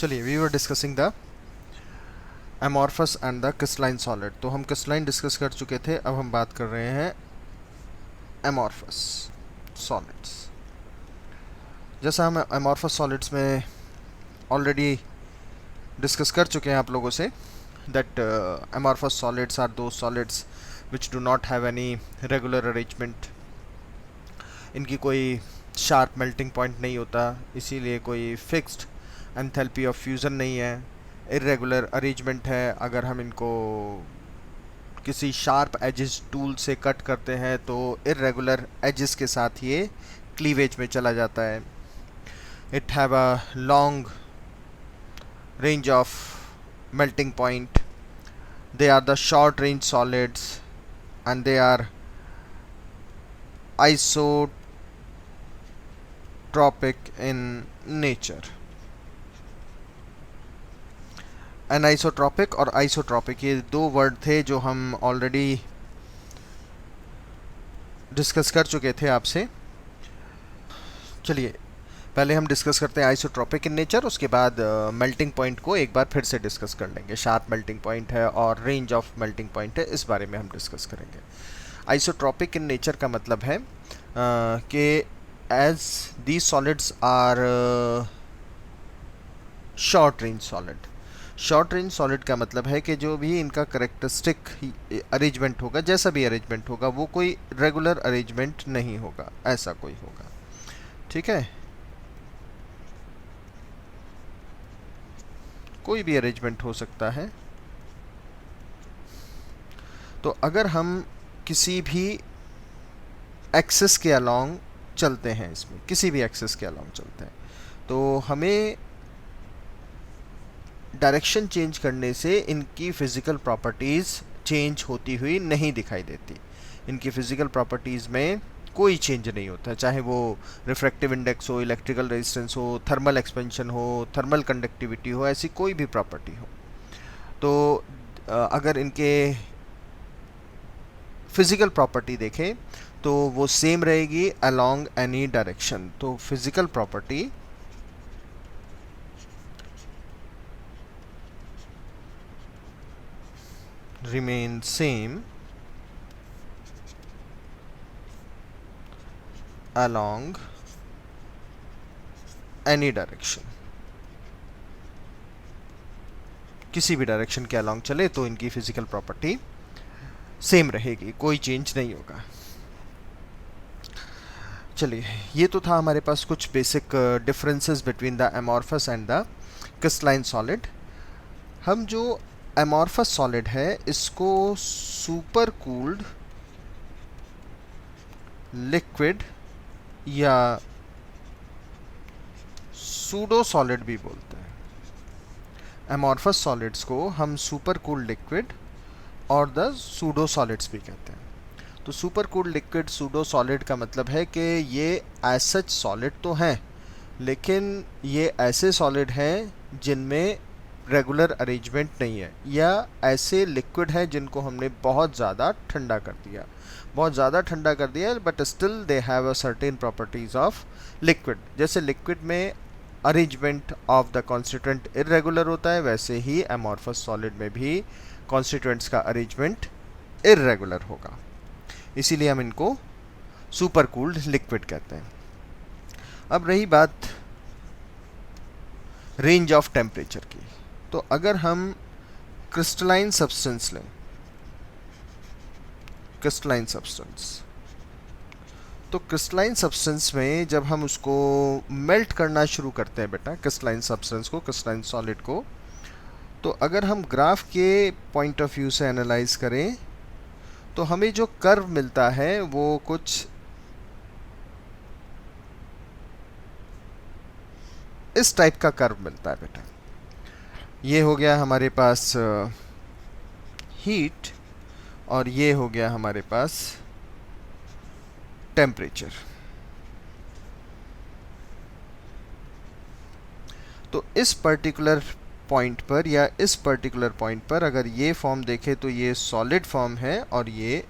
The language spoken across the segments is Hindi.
चलिए, we were discussing the amorphous and the crystalline solid. तो हम क्रिस्टलाइन डिस्कस कर चुके थे, अब हम बात कर रहे हैं एमॉर्फस सॉलिड्स। जैसा हम एमॉर्फस सॉलिड्स में ऑलरेडी डिस्कस कर चुके हैं आप लोगों से, दैट एमॉर्फस सॉलिड्स आर दो solids which do not have any regular arrangement. इनकी कोई शार्प मेल्टिंग पॉइंट नहीं होता, इसीलिए कोई फिक्स्ड एंथैल्पी ऑफ फ्यूज़न नहीं है। इरेगुलर अरेंजमेंट है। अगर हम इनको किसी शार्प एजेस टूल से कट करते हैं तो इरेगुलर एजेस के साथ ये क्लीवेज में चला जाता है। It have a long range of melting point. They are the short range solids and they are isotropic in nature. Anisotropic और आइसोट्रॉपिक, ये दो वर्ड थे जो हम ऑलरेडी डिस्कस कर चुके थे आपसे। चलिए, पहले हम डिस्कस करते हैं आइसोट्रॉपिक इन नेचर, उसके बाद मेल्टिंग पॉइंट को एक बार फिर से डिस्कस कर लेंगे। शार्प मेल्टिंग पॉइंट है और रेंज ऑफ मेल्टिंग पॉइंट है, इस बारे में हम डिस्कस करेंगे। आइसोट्रॉपिक इन नेचर का मतलब है कि as these solids are short range solid. Short range solid का मतलब है कि जो भी इनका करेक्टरिस्टिक अरेंजमेंट होगा, जैसा भी अरेंजमेंट होगा, वो कोई रेगुलर अरेंजमेंट नहीं होगा, ऐसा कोई होगा। ठीक है, कोई भी अरेंजमेंट हो सकता है। तो अगर हम किसी भी एक्सिस के अलोंग चलते हैं, इसमें किसी भी एक्सिस के अलोंग चलते हैं, तो हमें डायरेक्शन चेंज करने से इनकी फिज़िकल प्रॉपर्टीज़ चेंज होती हुई नहीं दिखाई देती। इनकी फ़िज़िकल प्रॉपर्टीज़ में कोई चेंज नहीं होता, चाहे वो रिफ्रैक्टिव इंडेक्स हो, इलेक्ट्रिकल रेजिस्टेंस हो, थर्मल एक्सपेंशन हो, थर्मल कंडक्टिविटी हो, ऐसी कोई भी प्रॉपर्टी हो। तो अगर इनके फिज़िकल प्रॉपर्टी देखें तो वो सेम रहेगी अलोंग एनी डायरेक्शन। तो physical property remain same along any direction। किसी भी डायरेक्शन के अलोंग चले तो इनकी फिजिकल प्रॉपर्टी सेम रहेगी, कोई चेंज नहीं होगा। चलिए, ये तो था हमारे पास कुछ basic differences between the amorphous and the crystalline solid. हम जो एमॉर्फस सॉलिड है इसको सुपर कूल्ड लिक्विड या सूडो सॉलिड भी बोलते हैं। एमॉर्फस सॉलिड्स को हम सुपर कूल्ड लिक्विड और द सूडो सॉलिड्स भी कहते हैं। तो super cooled liquid pseudo solid का मतलब है कि ये एज सच सॉलिड तो हैं, लेकिन ये ऐसे सॉलिड हैं जिनमें रेगुलर अरेंजमेंट नहीं है, या ऐसे लिक्विड है जिनको हमने बहुत ज़्यादा ठंडा कर दिया, but still they have a certain properties of liquid. जैसे लिक्विड में arrangement of the constituent irregular होता है, वैसे ही एमॉर्फस सॉलिड में भी कॉन्स्टिट्यूएंट्स का अरेंजमेंट इरेगुलर होगा, इसीलिए हम इनको सुपर कूल्ड लिक्विड कहते हैं। अब रही बात रेंज ऑफ टेम्परेचर की, तो अगर हम क्रिस्टलाइन सब्सटेंस लें, क्रिस्टलाइन सब्सटेंस, तो क्रिस्टलाइन सब्सटेंस में जब हम उसको मेल्ट करना शुरू करते हैं बेटा, क्रिस्टलाइन सब्सटेंस को, क्रिस्टलाइन सॉलिड को, तो अगर हम ग्राफ के पॉइंट ऑफ व्यू से एनालाइज करें तो हमें जो कर्व मिलता है वो कुछ इस टाइप का कर्व मिलता है बेटा। ये हो गया हमारे पास हीट और ये हो गया हमारे पास टेम्परेचर। तो इस पर्टिकुलर पॉइंट पर या इस पर्टिकुलर पॉइंट पर अगर ये फॉर्म देखें तो ये सॉलिड फॉर्म है और ये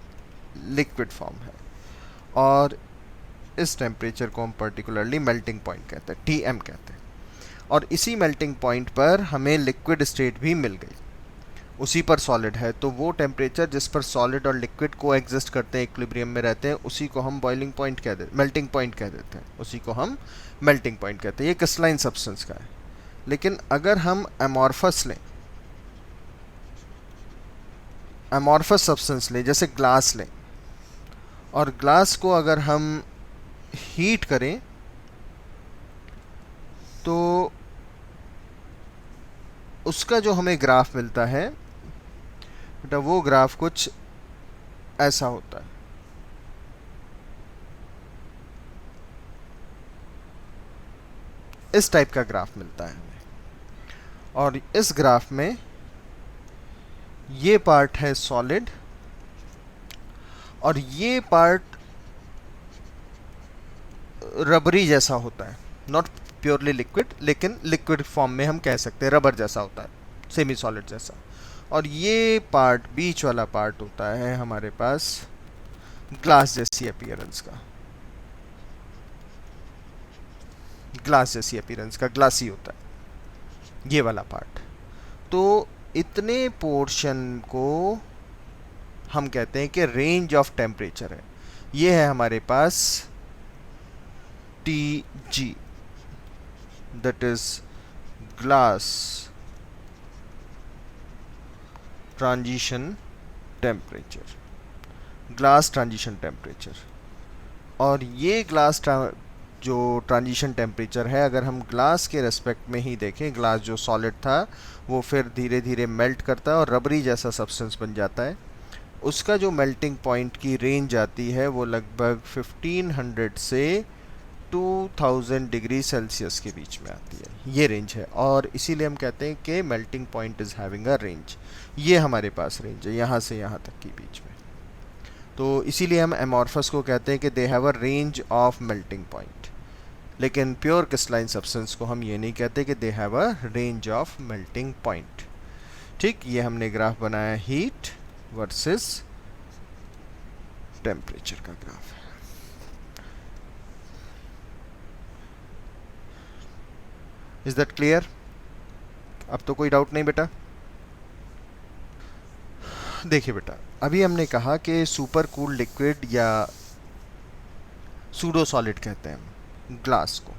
लिक्विड फॉर्म है, और इस टेम्परेचर को हम पर्टिकुलरली मेल्टिंग पॉइंट कहते हैं, TM कहते हैं। और इसी मेल्टिंग पॉइंट पर हमें लिक्विड स्टेट भी मिल गई, उसी पर सॉलिड है। तो वो टेम्परेचर जिस पर सॉलिड और लिक्विड को एग्जिस्ट करते हैं, इक्विलिब्रियम में रहते हैं, उसी को हम बॉइलिंग पॉइंट कह देते, मेल्टिंग पॉइंट कह देते हैं, उसी को हम मेल्टिंग पॉइंट कहते हैं। ये क्रिस्टलाइन सब्सटेंस का है। लेकिन अगर हम एमॉर्फस लें, एमॉर्फस सब्सटेंस लें, जैसे ग्लास लें, और ग्लास को अगर हम हीट करें तो उसका जो हमें ग्राफ मिलता है बेटा, वो ग्राफ कुछ ऐसा होता है। इस टाइप का ग्राफ मिलता है हमें, और इस ग्राफ में ये पार्ट है सॉलिड और ये पार्ट रबरी जैसा होता है, नॉट प्योरली लिक्विड, लेकिन लिक्विड फॉर्म में हम कह सकते हैं रबर जैसा होता है, सेमी सॉलिड जैसा। और ये पार्ट, बीच वाला पार्ट होता है हमारे पास ग्लास जैसी अपीयरेंस का, ग्लास जैसी अपीयरेंस का, ग्लासी होता है ये वाला पार्ट। तो इतने पोर्शन को हम कहते हैं कि रेंज ऑफ टेम्परेचर है। ये है हमारे पास TG, that is glass transition temperature, glass transition temperature। और ये ग्लास जो ट्रांजिशन टेम्परेचर है, अगर हम ग्लास के रेस्पेक्ट में ही देखें, ग्लास जो सॉलिड था वो फिर धीरे धीरे मेल्ट करता है और रबरी जैसा सब्सटेंस बन जाता है। उसका जो मेल्टिंग पॉइंट की रेंज आती है वो लगभग 1500 से 2000 डिग्री सेल्सियस के बीच में आती है, ये रेंज है। और इसीलिए हम कहते हैं कि melting point is having a range. ये हमारे पास रेंज है, यहाँ से यहाँ तक के बीच में। तो इसीलिए हम एमॉर्फस को कहते हैं कि they have a range of melting point. लेकिन प्योर क्रिस्टलाइन सब्सटेंस को हम ये नहीं कहते कि they have a range of melting point. ठीक, ये हमने ग्राफ बनाया हीट वर्सेस टेम्परेचर का ग्राफ है। Is that clear? अब तो कोई डाउट नहीं बेटा? देखिए बेटा, अभी हमने कहा कि सुपर कूल लिक्विड या सूडो सॉलिड कहते हैं ग्लास को।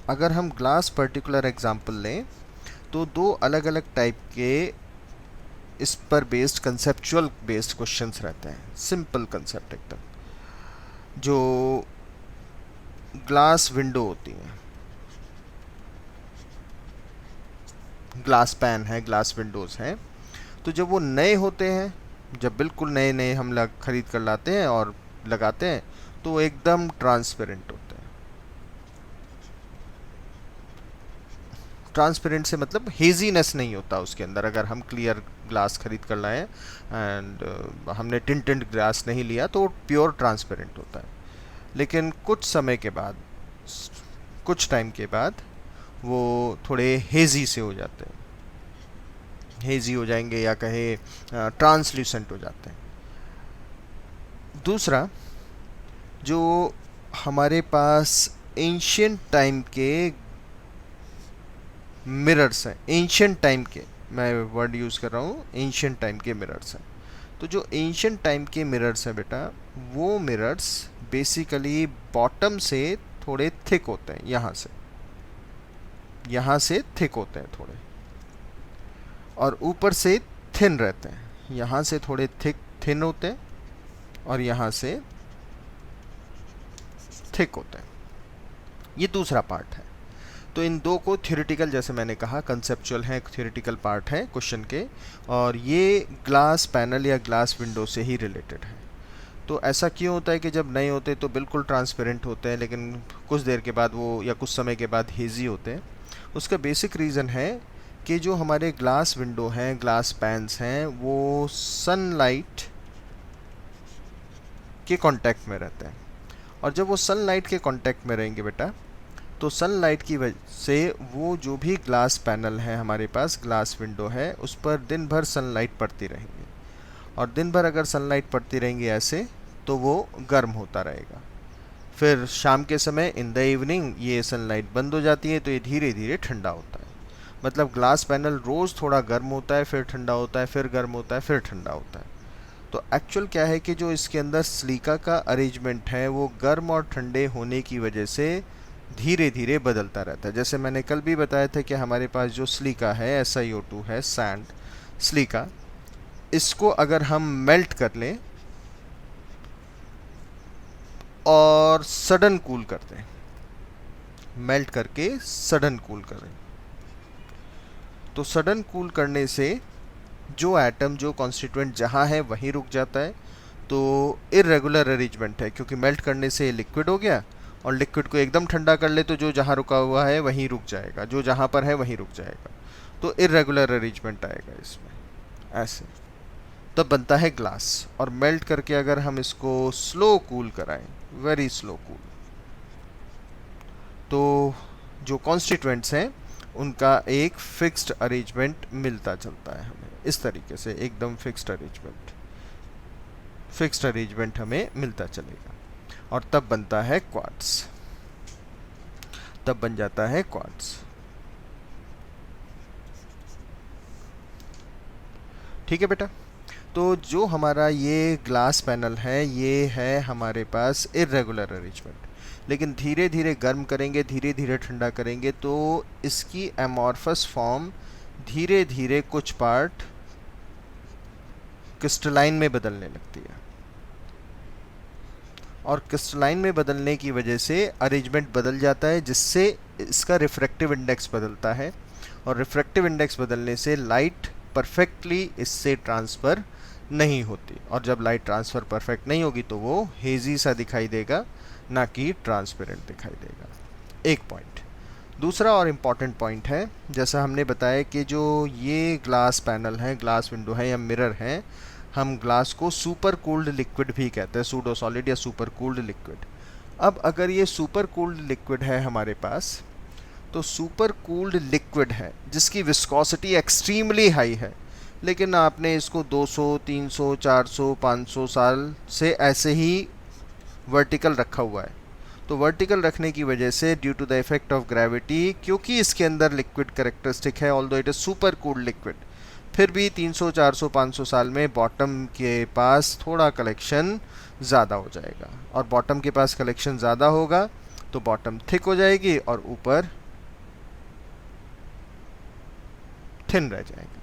अगर हम ग्लास पर्टिकुलर एग्जांपल लें तो दो अलग अलग टाइप के इस पर बेस्ड कंसेप्चुअल बेस्ड क्वेश्चंस रहते हैं, सिंपल कंसेप्ट एकदम। जो ग्लास विंडो होती हैं, ग्लास पैन है, ग्लास विंडोज़ हैं, तो जब वो नए होते हैं, जब बिल्कुल नए नए हम खरीद कर लाते हैं और लगाते हैं, तो वो एकदम ट्रांसपेरेंट होते हैं। ट्रांसपेरेंट से मतलब हेजीनेस नहीं होता उसके अंदर। अगर हम क्लियर ग्लास खरीद कर लाएं एंड हमने टिंटेड ग्लास नहीं लिया तो प्योर ट्रांसपेरेंट होता है। लेकिन कुछ समय के बाद, कुछ टाइम के बाद वो थोड़े हेजी से हो जाते हैं, हेजी हो जाएंगे या कहे ट्रांसल्यूसेंट हो जाते हैं। दूसरा, जो हमारे पास एंशियंट टाइम के मिरर्स हैं, एंशियंट टाइम के, मैं वर्ड यूज़ कर रहा हूँ, एंशियंट टाइम के मिरर्स हैं। तो जो एंशियंट टाइम के मिरर्स हैं बेटा, वो मिरर्स बेसिकली बॉटम से थोड़े थिक होते हैं, यहाँ से थिक होते हैं थोड़े, और ऊपर से थिन रहते हैं। यहाँ से थोड़े थिन होते हैं और यहाँ से थिक होते हैं। ये दूसरा पार्ट है। तो इन दो को थ्योरेटिकल, जैसे मैंने कहा, कंसेप्चुअल है, थ्योरेटिकल पार्ट है क्वेश्चन के, और ये ग्लास पैनल या ग्लास विंडो से ही रिलेटेड है। तो ऐसा क्यों होता है कि जब नए होते तो बिल्कुल ट्रांसपेरेंट होते हैं, लेकिन कुछ देर के बाद वो, या कुछ समय के बाद हेजी होते हैं? उसका बेसिक रीज़न है कि जो हमारे ग्लास विंडो हैं, ग्लास पैन्स हैं, वो सनलाइट के कांटेक्ट में रहते हैं। और जब वो सनलाइट के कांटेक्ट में रहेंगे बेटा, तो सनलाइट की वजह से वो जो भी ग्लास पैनल है हमारे पास, ग्लास विंडो है, उस पर दिन भर सनलाइट पड़ती रहेंगी। और दिन भर अगर सनलाइट पड़ती रहेंगी ऐसे, तो वो गर्म होता रहेगा। फिर शाम के समय इन द इवनिंग ये सनलाइट बंद हो जाती है, तो ये धीरे धीरे ठंडा होता है। मतलब ग्लास पैनल रोज़ थोड़ा गर्म होता है, फिर ठंडा होता है, फिर गर्म होता है, फिर ठंडा होता है। तो एक्चुअल क्या है कि जो इसके अंदर सिलिका का अरेंजमेंट है वो गर्म और ठंडे होने की वजह से धीरे धीरे बदलता रहता है। जैसे मैंने कल भी बताया था कि हमारे पास जो सिलिका है, SiO2 है, सैंड सिलिका, इसको अगर हम मेल्ट कर लें और सडन कूल कर दें, मेल्ट करके सडन कूल करें, तो सडन कूल करने से जो एटम, जो कॉन्स्टिट्यूएंट जहाँ है वहीं रुक जाता है। तो इरेगुलर अरेंजमेंट है, क्योंकि मेल्ट करने से लिक्विड हो गया, और लिक्विड को एकदम ठंडा कर ले तो जो जहाँ रुका हुआ है वहीं रुक जाएगा, जो जहाँ पर है वहीं रुक जाएगा। तो इरेगुलर अरेंजमेंट आएगा इसमें, ऐसे। तब बनता है ग्लास। और मेल्ट करके अगर हम इसको स्लो कूल कराएं, वेरी स्लो कूल, तो जो कॉन्स्टिट्यूएंट्स हैं उनका एक फिक्स्ड अरेंजमेंट मिलता चलता है हमें, इस तरीके से एकदम फिक्स्ड अरेंजमेंट हमें मिलता चलेगा। और तब बनता है क्वार्ट्ज, तब बन जाता है क्वार्ट्ज। ठीक है बेटा। तो जो हमारा ये ग्लास पैनल है, ये है हमारे पास इरेगुलर अरेंजमेंट। लेकिन धीरे धीरे गर्म करेंगे, धीरे धीरे ठंडा करेंगे, तो इसकी एमॉर्फस फॉर्म धीरे धीरे कुछ पार्ट क्रिस्टलाइन में बदलने लगती है। और क्रिस्टलाइन में बदलने की वजह से अरेंजमेंट बदल जाता है, जिससे इसका रिफ्रैक्टिव इंडेक्स बदलता है। और रिफ्रैक्टिव इंडेक्स बदलने से लाइट परफेक्टली इससे ट्रांसफ़र नहीं होती। और जब लाइट ट्रांसफ़र परफेक्ट नहीं होगी तो वो हेजी सा दिखाई देगा, ना कि ट्रांसपेरेंट दिखाई देगा। एक पॉइंट। दूसरा और इम्पॉर्टेंट पॉइंट है, जैसा हमने बताया कि जो ये ग्लास पैनल है, ग्लास विंडो है या मिरर है, हम ग्लास को सुपर कूल्ड लिक्विड भी कहते हैं, सूडो सॉलिड या सुपर कूल्ड लिक्विड। अब अगर ये सुपर कूल्ड लिक्विड है हमारे पास, तो सुपर कूल्ड लिक्विड है जिसकी विस्कोसिटी एक्सट्रीमली हाई है, लेकिन आपने इसको 200, 300, 400, 500 साल से ऐसे ही वर्टिकल रखा हुआ है। तो वर्टिकल रखने की वजह से due to the effect of gravity, क्योंकि इसके अंदर लिक्विड करेक्टरिस्टिक है, although it is super cooled liquid, फिर भी 300, 400, 500 साल में बॉटम के पास थोड़ा कलेक्शन ज़्यादा हो जाएगा। और बॉटम के पास कलेक्शन ज़्यादा होगा तो बॉटम थिक हो जाएगी और ऊपर थिन रह जाएगा।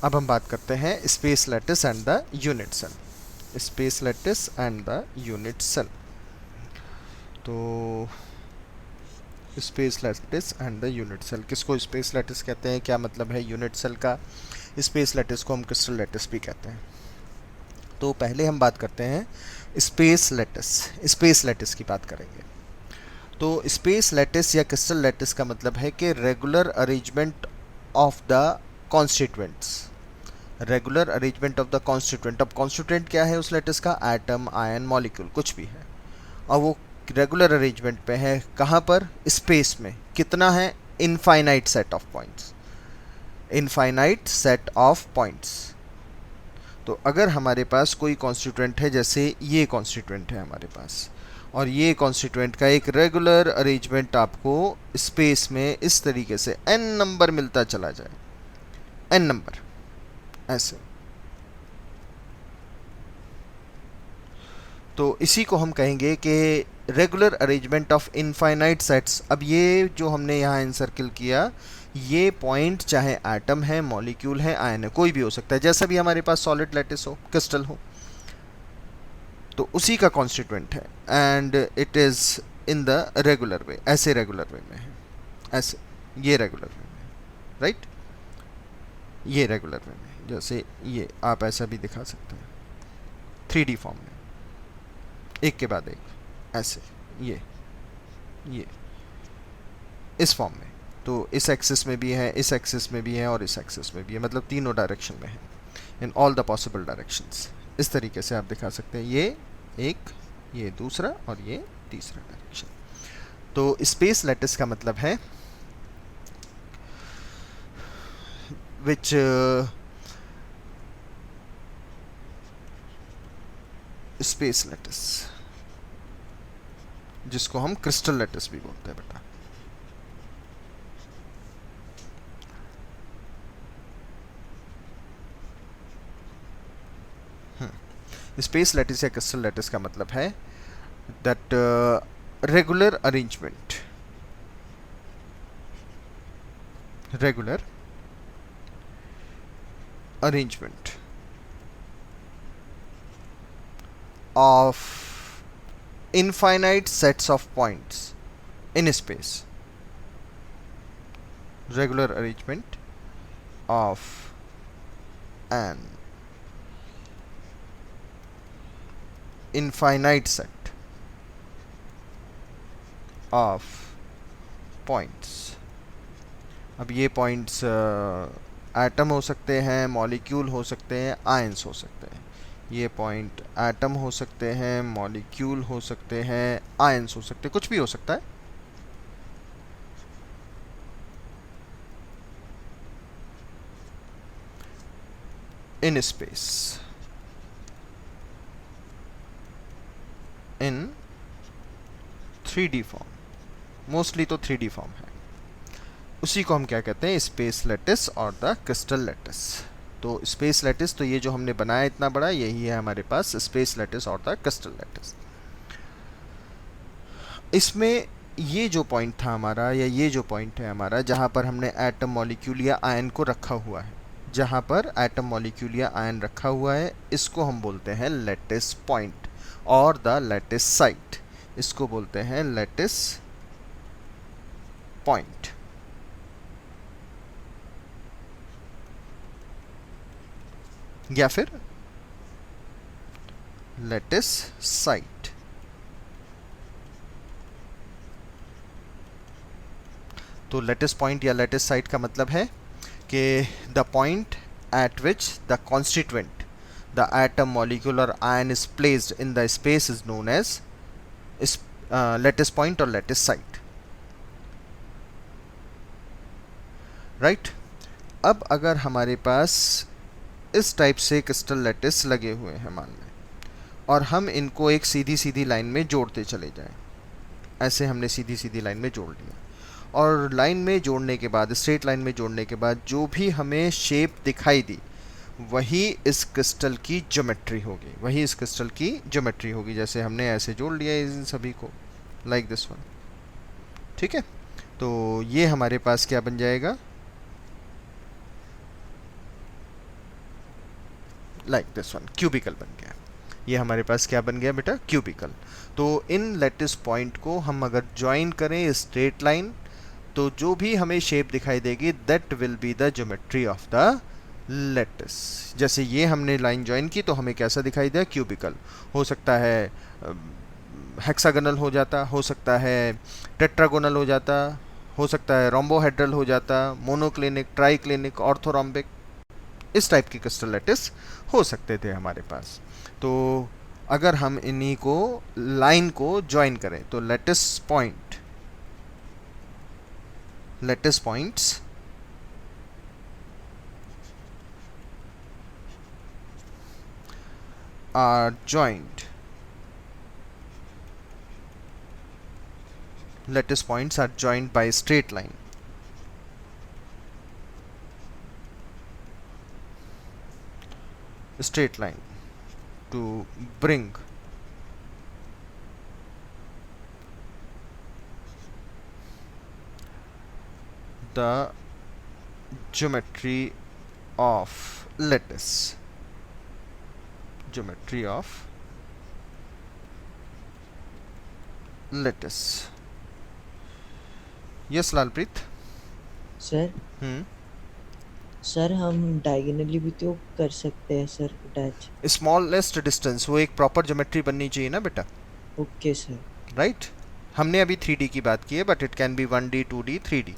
अब हम बात करते हैं space lattice and the unit cell. Space lattice and the unit cell. तो space lattice and the unit cell, किसको स्पेस लैटिस कहते हैं, क्या मतलब है यूनिट सेल का? स्पेस लैटिस को हम क्रिस्टल लैटिस भी कहते हैं। तो पहले हम बात करते हैं स्पेस लैटिस। स्पेस लैटिस की बात करेंगे। तो स्पेस लैटिस या क्रिस्टल लैटिस का मतलब है कि regular arrangement of the constituents. Regular arrangement of the constituent. अब कॉन्स्टिट्यूएंट क्या है उस लैटिस का? एटम, आयन, मॉलिक्यूल, कुछ भी है। और वो रेगुलर अरेंजमेंट पे है, कहाँ पर? स्पेस में। कितना है? Infinite set of points. Infinite set of points. तो अगर हमारे पास कोई कॉन्स्टिट्यूएंट है, जैसे ये कॉन्स्टिट्यूएंट है हमारे पास, और ये कॉन्स्टिट्यूएंट का एक रेगुलर अरेंजमेंट आपको स्पेस में इस तरीके से n नंबर मिलता चला जाए, n नंबर ऐसे, तो इसी को हम कहेंगे कि regular arrangement of infinite sets. अब ये जो हमने यहाँ इनसर्किल किया, ये पॉइंट चाहे एटम है, मॉलिक्यूल है, आयन है, कोई भी हो सकता है, जैसा भी हमारे पास सॉलिड लैटिस हो, क्रिस्टल हो, तो उसी का कॉन्स्टिट्यूएंट है। And it is in the regular way, ऐसे रेगुलर वे में है, ऐसे, ये रेगुलर वे में, राइट, ये रेगुलर वे में, जैसे ये आप ऐसा भी दिखा सकते हैं 3D फॉर्म में, एक के बाद एक, ऐसे, ये इस फॉर्म में। तो इस एक्सिस में भी है, इस एक्सिस में भी है, और इस एक्सिस में भी है, मतलब तीनों डायरेक्शन में है, in all the possible directions. इस तरीके से आप दिखा सकते हैं, ये एक, ये दूसरा, और ये तीसरा डायरेक्शन। तो स्पेस लैटिस का मतलब है विच स्पेस लैटिस जिसको हम क्रिस्टल लैटिस भी बोलते हैं बेटा। स्पेस लैटिस या क्रिस्टल लैटिस का मतलब है that regular arrangement, regular arrangement of infinite sets of points in space, regular arrangement of an infinite set of points। अब ये पॉइंट्स एटम हो सकते हैं, मॉलिक्यूल हो सकते हैं, आयंस हो सकते हैं। ये पॉइंट एटम हो सकते हैं, मॉलिक्यूल हो सकते हैं, आयंस हो सकते हैं, कुछ भी हो सकता है। In space, in 3D form, mostly तो 3D फॉर्म है, उसी को हम क्या कहते हैं, स्पेस लैटिस और द क्रिस्टल लैटिस। तो स्पेस लैटिस तो ये जो हमने बनाया इतना बड़ा, यही है हमारे पास स्पेस लैटिस और द क्रिस्टल लैटिस। इसमें ये जो पॉइंट था हमारा, या ये जो पॉइंट है हमारा, जहाँ पर हमने एटम मॉलिक्यूल या आयन को रखा हुआ है, जहाँ पर एटम मॉलिक्यूल या आयन रखा हुआ है, इसको हम बोलते हैं लैटिस पॉइंट और द लैटिस साइट। इसको बोलते हैं लैटिस पॉइंट। या फिर लैटिस साइट। तो लैटिस पॉइंट या लैटिस साइट का मतलब है कि the point at which the constituent, the atom, molecule और ion is placed in the space is known as lattice point और लैटिस साइट। राइट। अब अगर हमारे पास इस टाइप से क्रिस्टल लैटिस लगे हुए हैं मान लें, और हम इनको एक सीधी सीधी लाइन में जोड़ते चले जाएं, ऐसे हमने सीधी सीधी लाइन में जोड़ लिया, और लाइन में जोड़ने के बाद, स्ट्रेट लाइन में जोड़ने के बाद जो भी हमें शेप दिखाई दी, वही इस क्रिस्टल की ज्योमेट्री होगी, वही इस क्रिस्टल की ज्योमेट्री होगी। जैसे हमने ऐसे जोड़ लिया इन सभी को, लाइक दिस वन। ठीक है, तो ये हमारे पास क्या बन जाएगा, लाइक दिस वन, क्यूबिकल बन गया। ये हमारे पास क्या बन गया बेटा, क्यूबिकल। तो इन लैटिस पॉइंट को हम अगर ज्वाइन करें स्ट्रेट लाइन, तो जो भी हमें शेप दिखाई देगी that will be the geometry of the lattice. जैसे ये हमने लाइन ज्वाइन की तो हमें कैसा दिखाई दिया, क्यूबिकल। हो सकता है हेक्सागोनल हो जाता, हो सकता है टेट्रागोनल हो जाता, हो सकता है रोम्बोहेड्रल हो जाता, मोनोक्लिनिक, ट्राइक्लिनिक, ऑर्थोरोम्बिक, इस टाइप की क्रिस्टल लैटिस हो सकते थे हमारे पास। तो अगर हम इन्हीं को, लाइन को ज्वाइन करें, तो lattice points are joined, lattice points are joined by a straight line, to bring the geometry of lattice, yes Lalpreet. Sir sir हम डायगोनली भी तो कर सकते हैं सर अटैच। स्मॉलेस्ट डिस्टेंस, वो एक प्रॉपर ज्योमेट्री बननी चाहिए ना बेटा। Okay sir. राइट। हमने अभी 3D की बात की है, but it can be 1D 2D 3D।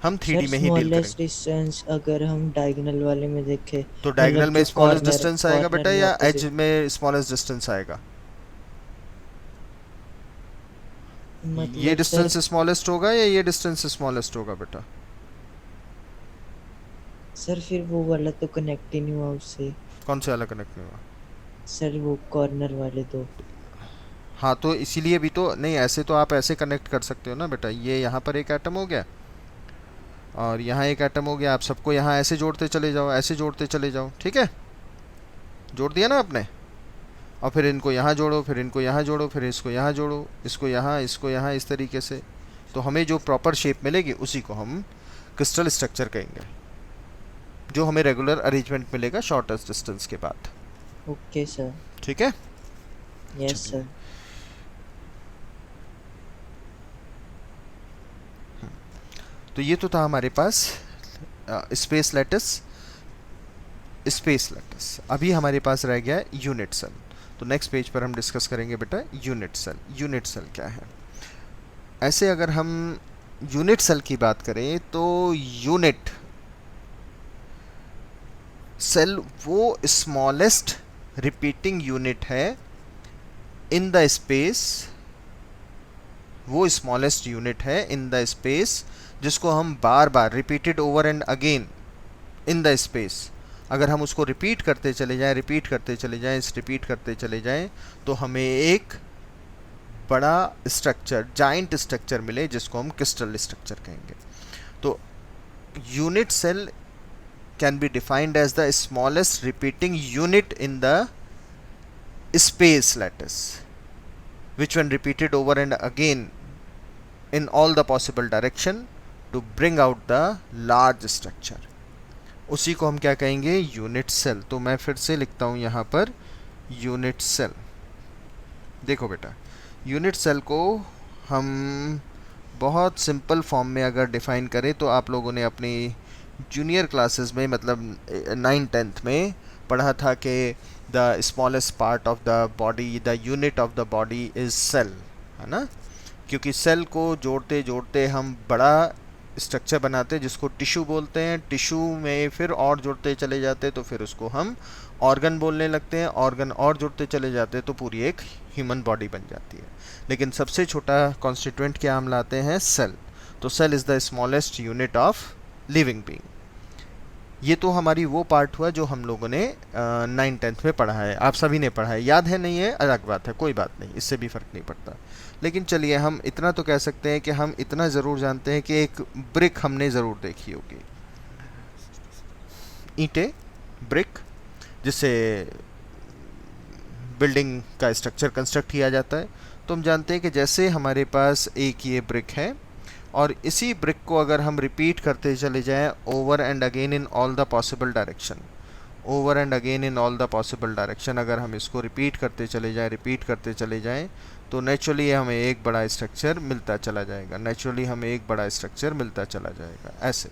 हम 3D में ही डील स्मॉलेस्ट करेंगे। डिस्टेंस अगर हम डायगोनल वाले में देखें, तो डायगोनल में जो स्मॉलेस्ट डिस्टेंस आएगा कॉर्नर बेटा, में या एज ऑपोजिट, में स्मॉलेस्ट डिस्टेंस आएगा? ये मतलब डिस्टेंस स्मॉलेस्ट होगा या ये डिस्टेंस स्मॉलेस्ट होगा बेटा? सर फिर वो वाला तो कनेक्ट ही नहीं हुआ उससे। कौन से वाला कनेक्ट नहीं हुआ? सर वो कॉर्नर वाले दो। हाँ तो इसीलिए भी तो नहीं, ऐसे तो आप ऐसे कनेक्ट कर सकते हो ना बेटा, ये यहाँ पर एक एटम हो गया और यहाँ एक एटम हो गया, आप सबको यहाँ ऐसे जोड़ते चले जाओ, ऐसे जोड़ते चले जाओ, ठीक है, जोड़ दिया ना आपने। और फिर इनको यहाँ जोड़ो, फिर इनको यहाँ जोड़ो, फिर इसको यहाँ जोड़ो, इसको यहाँ, इस तरीके से। तो हमें जो प्रॉपर शेप मिलेगी उसी को हम क्रिस्टल स्ट्रक्चर कहेंगे, जो हमें रेगुलर अरेंजमेंट मिलेगा शॉर्टेस्ट डिस्टेंस के बाद। Okay sir. ठीक है, यस चलिए। सर। तो ये तो था हमारे पास स्पेस लैटिस, स्पेस लैटिस। अभी हमारे पास रह गया यूनिट सेल। तो नेक्स्ट पेज पर हम डिस्कस करेंगे बेटा यूनिट सेल। यूनिट सेल क्या है? ऐसे अगर हम यूनिट सेल की बात करें तो यूनिट सेल वो स्मॉलेस्ट रिपीटिंग यूनिट है इन द स्पेस, वो स्मॉलेस्ट यूनिट है इन द स्पेस जिसको हम बार बार repeated over and again in the space, अगर हम उसको रिपीट करते चले जाएं, रिपीट करते चले जाएं, रिपीट करते चले जाएं, तो हमें एक बड़ा स्ट्रक्चर, जाइंट स्ट्रक्चर मिले जिसको हम क्रिस्टल स्ट्रक्चर कहेंगे। तो unit cell can be defined as the smallest repeating unit in the space lattice which when repeated over and again in all the possible direction to bring out the large structure, उसी को हम क्या कहेंगे? Unit cell. तो मैं फिर से लिखता हूं यहां पर यूनिट सेल। देखो बेटा, यूनिट सेल को हम बहुत सिंपल फॉर्म में अगर डिफाइन करें तो आप लोगों ने अपनी जूनियर क्लासेस में मतलब 9th-10th में पढ़ा था कि the smallest part of the body, the unit of the body is cell, है ना? क्योंकि सेल को जोड़ते जोड़ते हम बड़ा स्ट्रक्चर बनाते हैं जिसको टिश्यू बोलते हैं, टिश्यू में फिर और जुड़ते चले जाते तो फिर उसको हम ऑर्गन बोलने लगते हैं, ऑर्गन और जुड़ते चले जाते तो पूरी एक ह्यूमन बॉडी बन जाती है। लेकिन सबसे छोटा कॉन्स्टिट्यूएंट क्या हम लाते हैं? सेल। तो cell is the smallest unit of living being. ये तो हमारी वो पार्ट हुआ जो हम लोगों ने 9th-10th में पढ़ा है, आप सभी ने पढ़ा है, याद है नहीं है अलग बात है, कोई बात नहीं, इससे भी फ़र्क नहीं पड़ता। लेकिन चलिए हम इतना तो कह सकते हैं कि हम इतना ज़रूर जानते हैं कि एक ब्रिक हमने ज़रूर देखी होगी, ईंटें, ब्रिक, जिससे बिल्डिंग का स्ट्रक्चर कंस्ट्रक्ट किया जाता है। तो हम जानते हैं कि जैसे हमारे पास एक ये ब्रिक है और इसी ब्रिक को अगर हम रिपीट करते चले जाएं over and again in all the possible direction, over and again in all the possible direction, अगर हम इसको रिपीट करते चले जाएं, रिपीट करते चले जाएं, तो नेचुरली हमें एक बड़ा स्ट्रक्चर मिलता चला जाएगा, नेचुरली हमें एक बड़ा स्ट्रक्चर मिलता चला जाएगा। ऐसे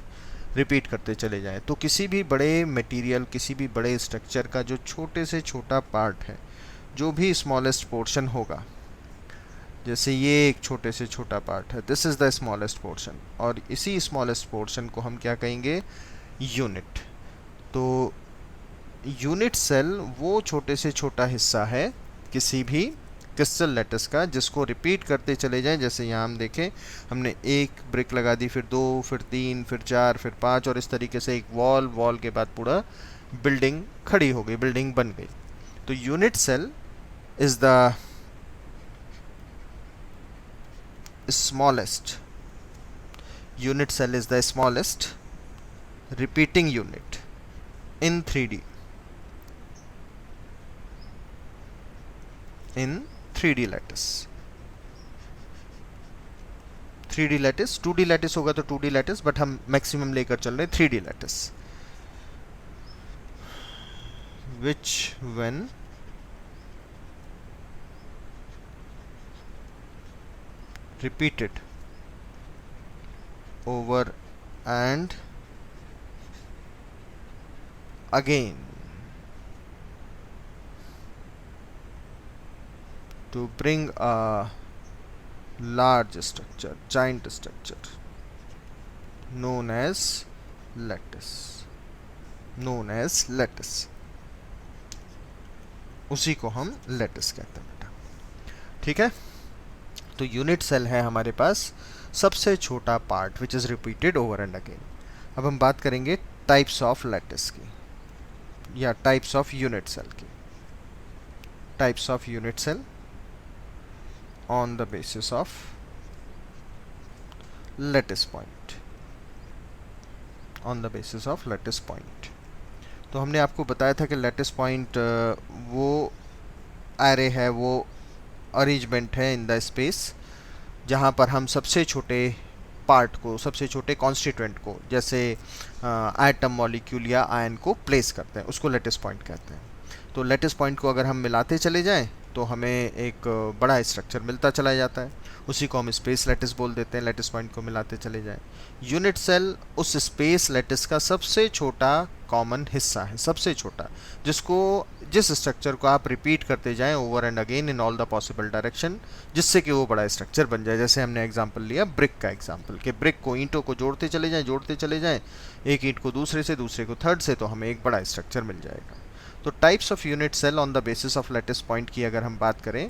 रिपीट करते चले जाएं तो किसी भी बड़े मटेरियल, किसी भी बड़े स्ट्रक्चर का जो छोटे से छोटा पार्ट है, जो भी स्मॉलेस्ट पोर्शन होगा, जैसे ये एक छोटे से छोटा पार्ट है, this is the smallest portion, और इसी स्मॉलेस्ट पोर्शन को हम क्या कहेंगे? यूनिट। तो यूनिट सेल वो छोटे से छोटा हिस्सा है किसी भी क्रिस्टल लैटिस का जिसको रिपीट करते चले जाएं। जैसे यहाँ हम देखें, हमने एक ब्रिक लगा दी, फिर 2, फिर 3, फिर 4, फिर 5, और इस तरीके से एक वॉल, वॉल के बाद पूरा बिल्डिंग खड़ी हो गई, बिल्डिंग बन गई। तो unit cell is the smallest, unit cell is the smallest repeating unit in 3D, in 3D lattice। 3D lattice, 2D lattice होगा तो 2D lattice, बट हम मैक्सिमम लेकर चल रहे हैं 3D lattice, which when repeated over and again to bring a large structure, giant structure known as lattice, known as lattice, उसी को हम लैटिस कहते हैं बेटा। ठीक है, तो यूनिट सेल है हमारे पास सबसे छोटा part which is repeated over and again. अब हम बात करेंगे टाइप्स ऑफ लैटिस की, या टाइप्स ऑफ यूनिट सेल की। Types of unit cell, on the basis of lattice point, on the basis of lattice point. तो हमने आपको बताया था कि लैटिस पॉइंट वो एरे है, वो अरेंजमेंट है इन द स्पेस जहाँ पर हम सबसे छोटे पार्ट को, सबसे छोटे कॉन्स्टिट्यूएंट को, जैसे एटम, मॉलिक्यूल या आयन को प्लेस करते हैं, उसको लैटिस पॉइंट कहते हैं। तो लैटिस पॉइंट को अगर हम मिलाते चले जाएं तो हमें एक बड़ा स्ट्रक्चर मिलता चला जाता है, उसी को हम स्पेस लैटिस बोल देते हैं। लैटिस पॉइंट को मिलाते चले जाएं। यूनिट सेल उस स्पेस लैटिस का सबसे छोटा कॉमन हिस्सा है, सबसे छोटा, जिस स्ट्रक्चर को आप रिपीट करते जाएं over and again in all the possible direction, जिससे कि वो बड़ा स्ट्रक्चर बन जाए। जैसे हमने एग्जांपल लिया ब्रिक का एग्जांपल, कि ब्रिक को, ईंटों को जोड़ते चले जाएं, जोड़ते चले जाएं, एक ईंट को दूसरे से, दूसरे को थर्ड से, तो हमें एक बड़ा स्ट्रक्चर मिल जाएगा। तो types of unit cell on the basis of lattice point की अगर हम बात करें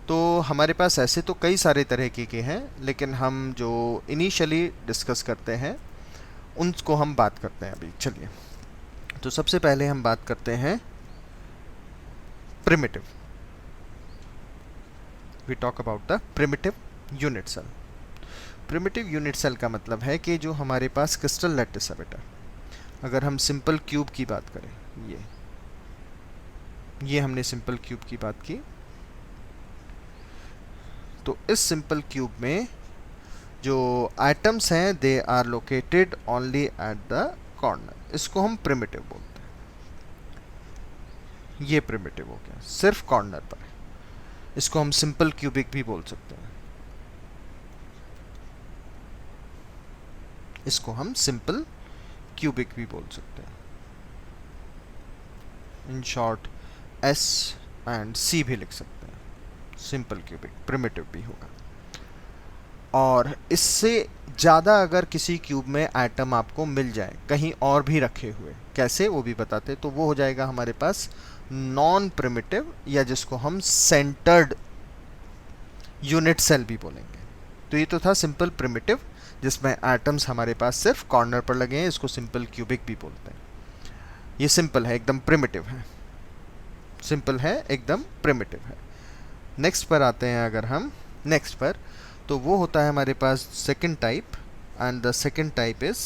तो हमारे पास ऐसे तो कई सारे तरह के हैं, लेकिन हम जो इनिशियली डिस्कस करते हैं उनको हम बात करते हैं अभी। चलिए, तो सबसे पहले हम बात करते हैं primitive. We talk about the primitive unit cell. Primitive unit cell का मतलब है कि जो हमारे पास क्रिस्टल लैटिस है बेटा, अगर हम सिंपल क्यूब की बात करें, ये हमने सिंपल क्यूब की बात की, तो इस सिंपल क्यूब में जो एटम्स हैं they are located only at the corner, इसको हम प्रिमिटिव बोलते हैं। ये प्रिमिटिव हो गया, सिर्फ कॉर्नर पर है। इसको हम सिंपल क्यूबिक भी बोल सकते हैं, इसको हम सिंपल क्यूबिक भी बोल सकते हैं। इन शॉर्ट एस एंड सी भी लिख सकते हैं, सिंपल क्यूबिक प्रिमिटिव भी होगा। और इससे ज़्यादा अगर किसी क्यूब में एटम आपको मिल जाए कहीं और भी रखे हुए, कैसे वो भी बताते, तो वो हो जाएगा हमारे पास नॉन प्रिमिटिव, या जिसको हम सेंटर्ड यूनिट सेल भी बोलेंगे। तो ये तो था सिंपल प्रिमिटिव, जिसमें एटम्स हमारे पास सिर्फ कॉर्नर पर लगे हैं, इसको सिंपल क्यूबिक भी बोलते हैं। ये सिंपल है, एकदम प्रिमिटिव है, सिंपल है, एकदम प्रिमिटिव है। नेक्स्ट पर आते हैं अगर हम, नेक्स्ट पर, तो वो होता है हमारे पास second type, and the second type is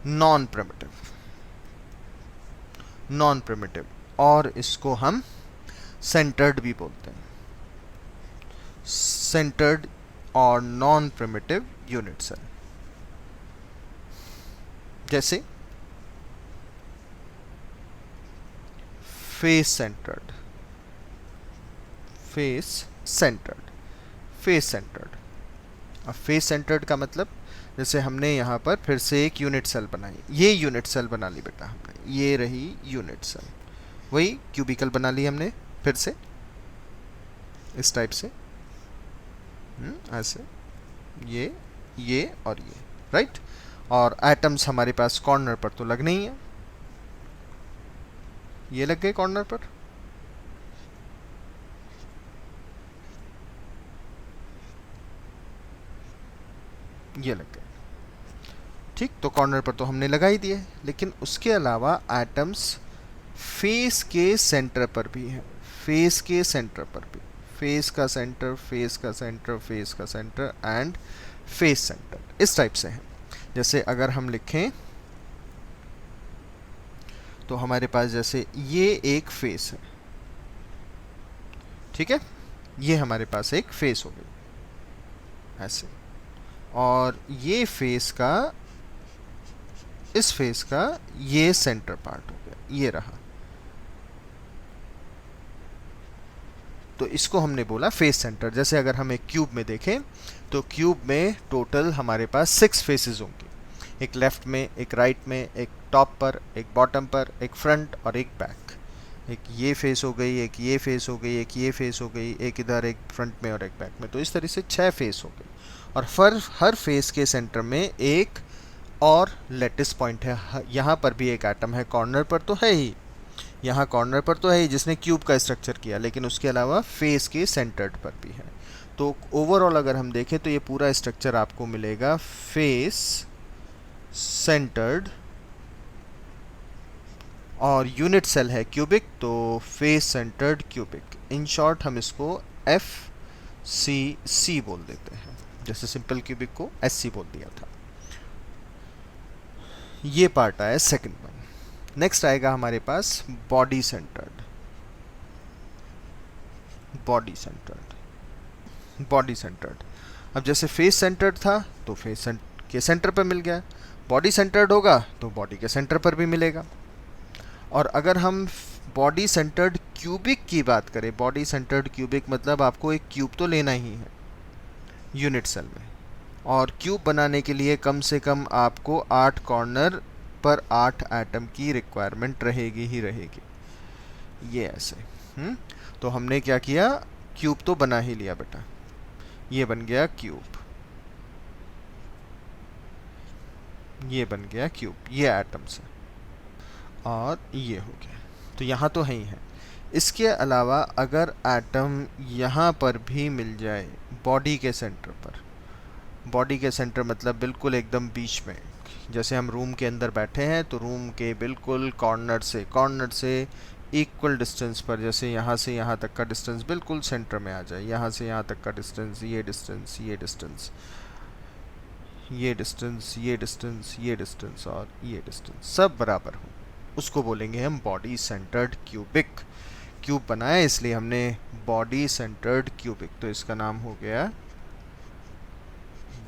non primitive. Non primitive, और इसको हम सेंटर्ड भी बोलते हैं, सेंटर्ड और नॉन प्रिमिटिव यूनिट सेल। जैसे face centred, face centred, face centred. अब फेस सेंटर्ड का मतलब, जैसे हमने यहाँ पर फिर से एक यूनिट सेल बनाई, ये यूनिट सेल बना ली बेटा हमने, ये रही यूनिट सेल, वही क्यूबिकल बना ली हमने फिर से इस टाइप से, ऐसे, ये और ये, राइट। और एटम्स हमारे पास कॉर्नर पर तो लगने ही है, ये लग गए कॉर्नर पर, ये लग गए, ठीक। तो कॉर्नर पर तो हमने लगा ही दिए, लेकिन उसके अलावा एटम्स फेस के सेंटर पर भी हैं, फेस के सेंटर पर भी, फेस का सेंटर, फेस का सेंटर, फेस का सेंटर एंड फेस सेंटर, इस टाइप से है। जैसे अगर हम लिखें तो हमारे पास जैसे ये एक फेस है, ठीक है, ये हमारे पास एक फेस हो गई ऐसे, और ये फेस का, इस फेस का ये सेंटर पार्ट हो गया, ये रहा। तो इसको हमने बोला फेस सेंटर। जैसे अगर हम एक क्यूब में देखें तो क्यूब में टोटल हमारे पास 6 फेसेस होंगी, एक लेफ्ट में, एक राइट में, एक टॉप पर, एक बॉटम पर, एक फ्रंट और एक बैक। एक ये फेस हो गई, एक ये फेस हो गई, एक ये फेस हो गई, एक इधर, एक फ्रंट में और एक बैक में। तो इस तरह से 6 फेस हो गई, और हर फेस के सेंटर में एक और लैटिस पॉइंट है। यहाँ पर भी एक एटम है, कॉर्नर पर तो है ही, यहाँ कॉर्नर पर तो है ही जिसने क्यूब का स्ट्रक्चर किया, लेकिन उसके अलावा फेस के सेंटर्ड पर भी है। तो ओवरऑल अगर हम देखें तो ये पूरा स्ट्रक्चर आपको मिलेगा फेस सेंटर्ड, और यूनिट सेल है क्यूबिक, तो face centred cubic. In short हम इसको एफ सी सी बोल देते हैं, जैसे सिंपल क्यूबिक को एस सी बोल दिया था। ये पार्ट आया सेकंड वन। नेक्स्ट आएगा हमारे पास body centred. Body centred, body centred. अब जैसे फेस सेंटर्ड था तो फेस के सेंटर पर मिल गया, बॉडी सेंटर्ड होगा तो बॉडी के सेंटर पर भी मिलेगा। और अगर हम बॉडी सेंटर्ड क्यूबिक की बात करें, बॉडी सेंटर्ड क्यूबिक मतलब आपको एक क्यूब तो लेना ही है यूनिट सेल में, और क्यूब बनाने के लिए कम से कम आपको 8 कॉर्नर पर 8 एटम की रिक्वायरमेंट रहेगी ही रहेगी। ये ऐसे तो हमने क्या किया, क्यूब तो बना ही लिया बेटा, ये बन गया क्यूब, ये बन गया क्यूब, ये एटम्स है, और ये हो गया। तो यहाँ तो है ही है। इसके अलावा अगर एटम यहाँ पर भी मिल जाए बॉडी के सेंटर पर, बॉडी के सेंटर मतलब बिल्कुल एकदम बीच में, जैसे हम रूम के अंदर बैठे हैं तो रूम के बिल्कुल कॉर्नर से इक्वल डिस्टेंस पर, जैसे यहाँ से यहाँ तक का डिस्टेंस बिल्कुल सेंटर में आ जाए, यहाँ से यहाँ तक का डिस्टेंस, ये डिस्टेंस, ये डिस्टेंस, ये डिस्टेंस, ये डिस्टेंस, ये डिस्टेंस और ये डिस्टेंस सब बराबर हो, उसको बोलेंगे हम बॉडी सेंटर्ड क्यूबिक। क्यूब बनाया इसलिए हमने बॉडी सेंटर्ड क्यूबिक, तो इसका नाम हो गया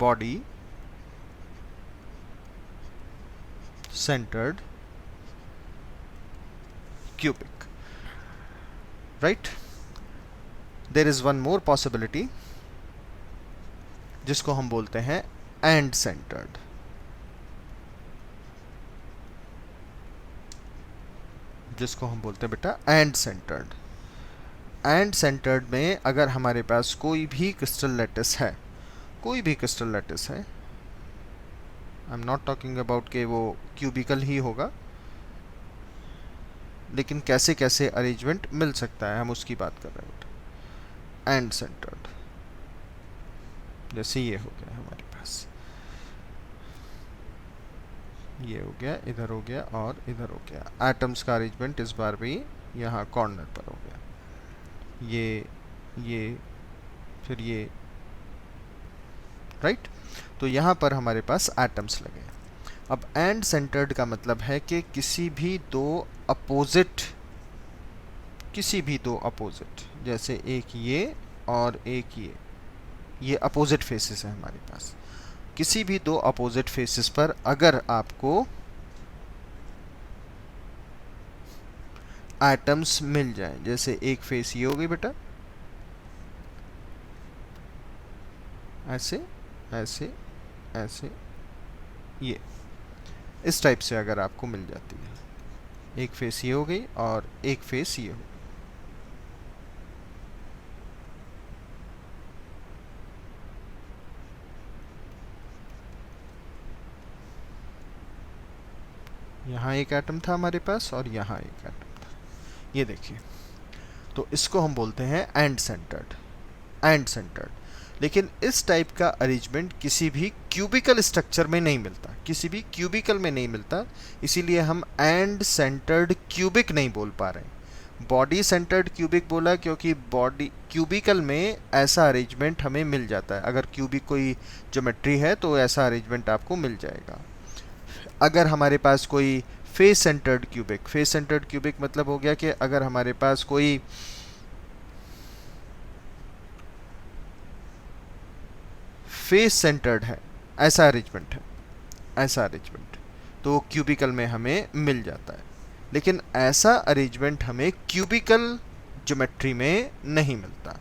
body centred cubic, right. There is one more possibility जिसको हम बोलते हैं एंड सेंटर्ड। जिसको हम बोलते हैं बेटा एंड सेंटर्ड। एंड सेंटर्ड में अगर हमारे पास कोई भी क्रिस्टल लैटिस है, कोई भी क्रिस्टल लैटिस है, I am not talking about कि वो क्यूबिकल ही होगा, लेकिन कैसे कैसे अरेंजमेंट मिल सकता है हम उसकी बात कर रहे हैं बेटा। एंड सेंटर्ड जैसे ये हो गया हमारे पास, ये हो गया, इधर हो गया और इधर हो गया। एटम्स का अरेंजमेंट इस बार भी यहाँ कॉर्नर पर हो गया, ये फिर ये, राइट। तो यहाँ पर हमारे पास एटम्स लगे। अब एंड सेंटर्ड का मतलब है कि किसी भी दो अपोजिट, जैसे एक ये और एक ये अपोजिट फेसेस है हमारे पास। किसी भी दो अपोजिट फेसेस पर अगर आपको एटम्स मिल जाए, जैसे एक फेस ये हो गई बेटा, ऐसे ऐसे ऐसे, ये इस टाइप से अगर आपको मिल जाती है, एक फेस ये हो गई और एक फेस ये हो गई, यहाँ एक एटम था हमारे पास और यहाँ एक एटम था, ये देखिए। तो इसको हम बोलते हैं एंड सेंटर्ड, एंड सेंटर्ड। लेकिन इस टाइप का अरेंजमेंट किसी भी क्यूबिकल स्ट्रक्चर में नहीं मिलता, किसी भी क्यूबिकल में नहीं मिलता, इसीलिए हम एंड सेंटर्ड क्यूबिक नहीं बोल पा रहे हैं। बॉडी सेंटर्ड क्यूबिक बोला क्योंकि बॉडी क्यूबिकल में ऐसा अरेंजमेंट हमें मिल जाता है, अगर क्यूबिक कोई ज्योमेट्री है तो ऐसा अरेंजमेंट आपको मिल जाएगा। अगर हमारे पास कोई face centred cubic, face centred cubic मतलब हो गया कि अगर हमारे पास कोई फेस सेंटर्ड है, ऐसा अरेंजमेंट है, ऐसा अरेंजमेंट, तो क्यूबिकल में हमें मिल जाता है। लेकिन ऐसा अरेंजमेंट हमें क्यूबिकल ज्योमेट्री में नहीं मिलता।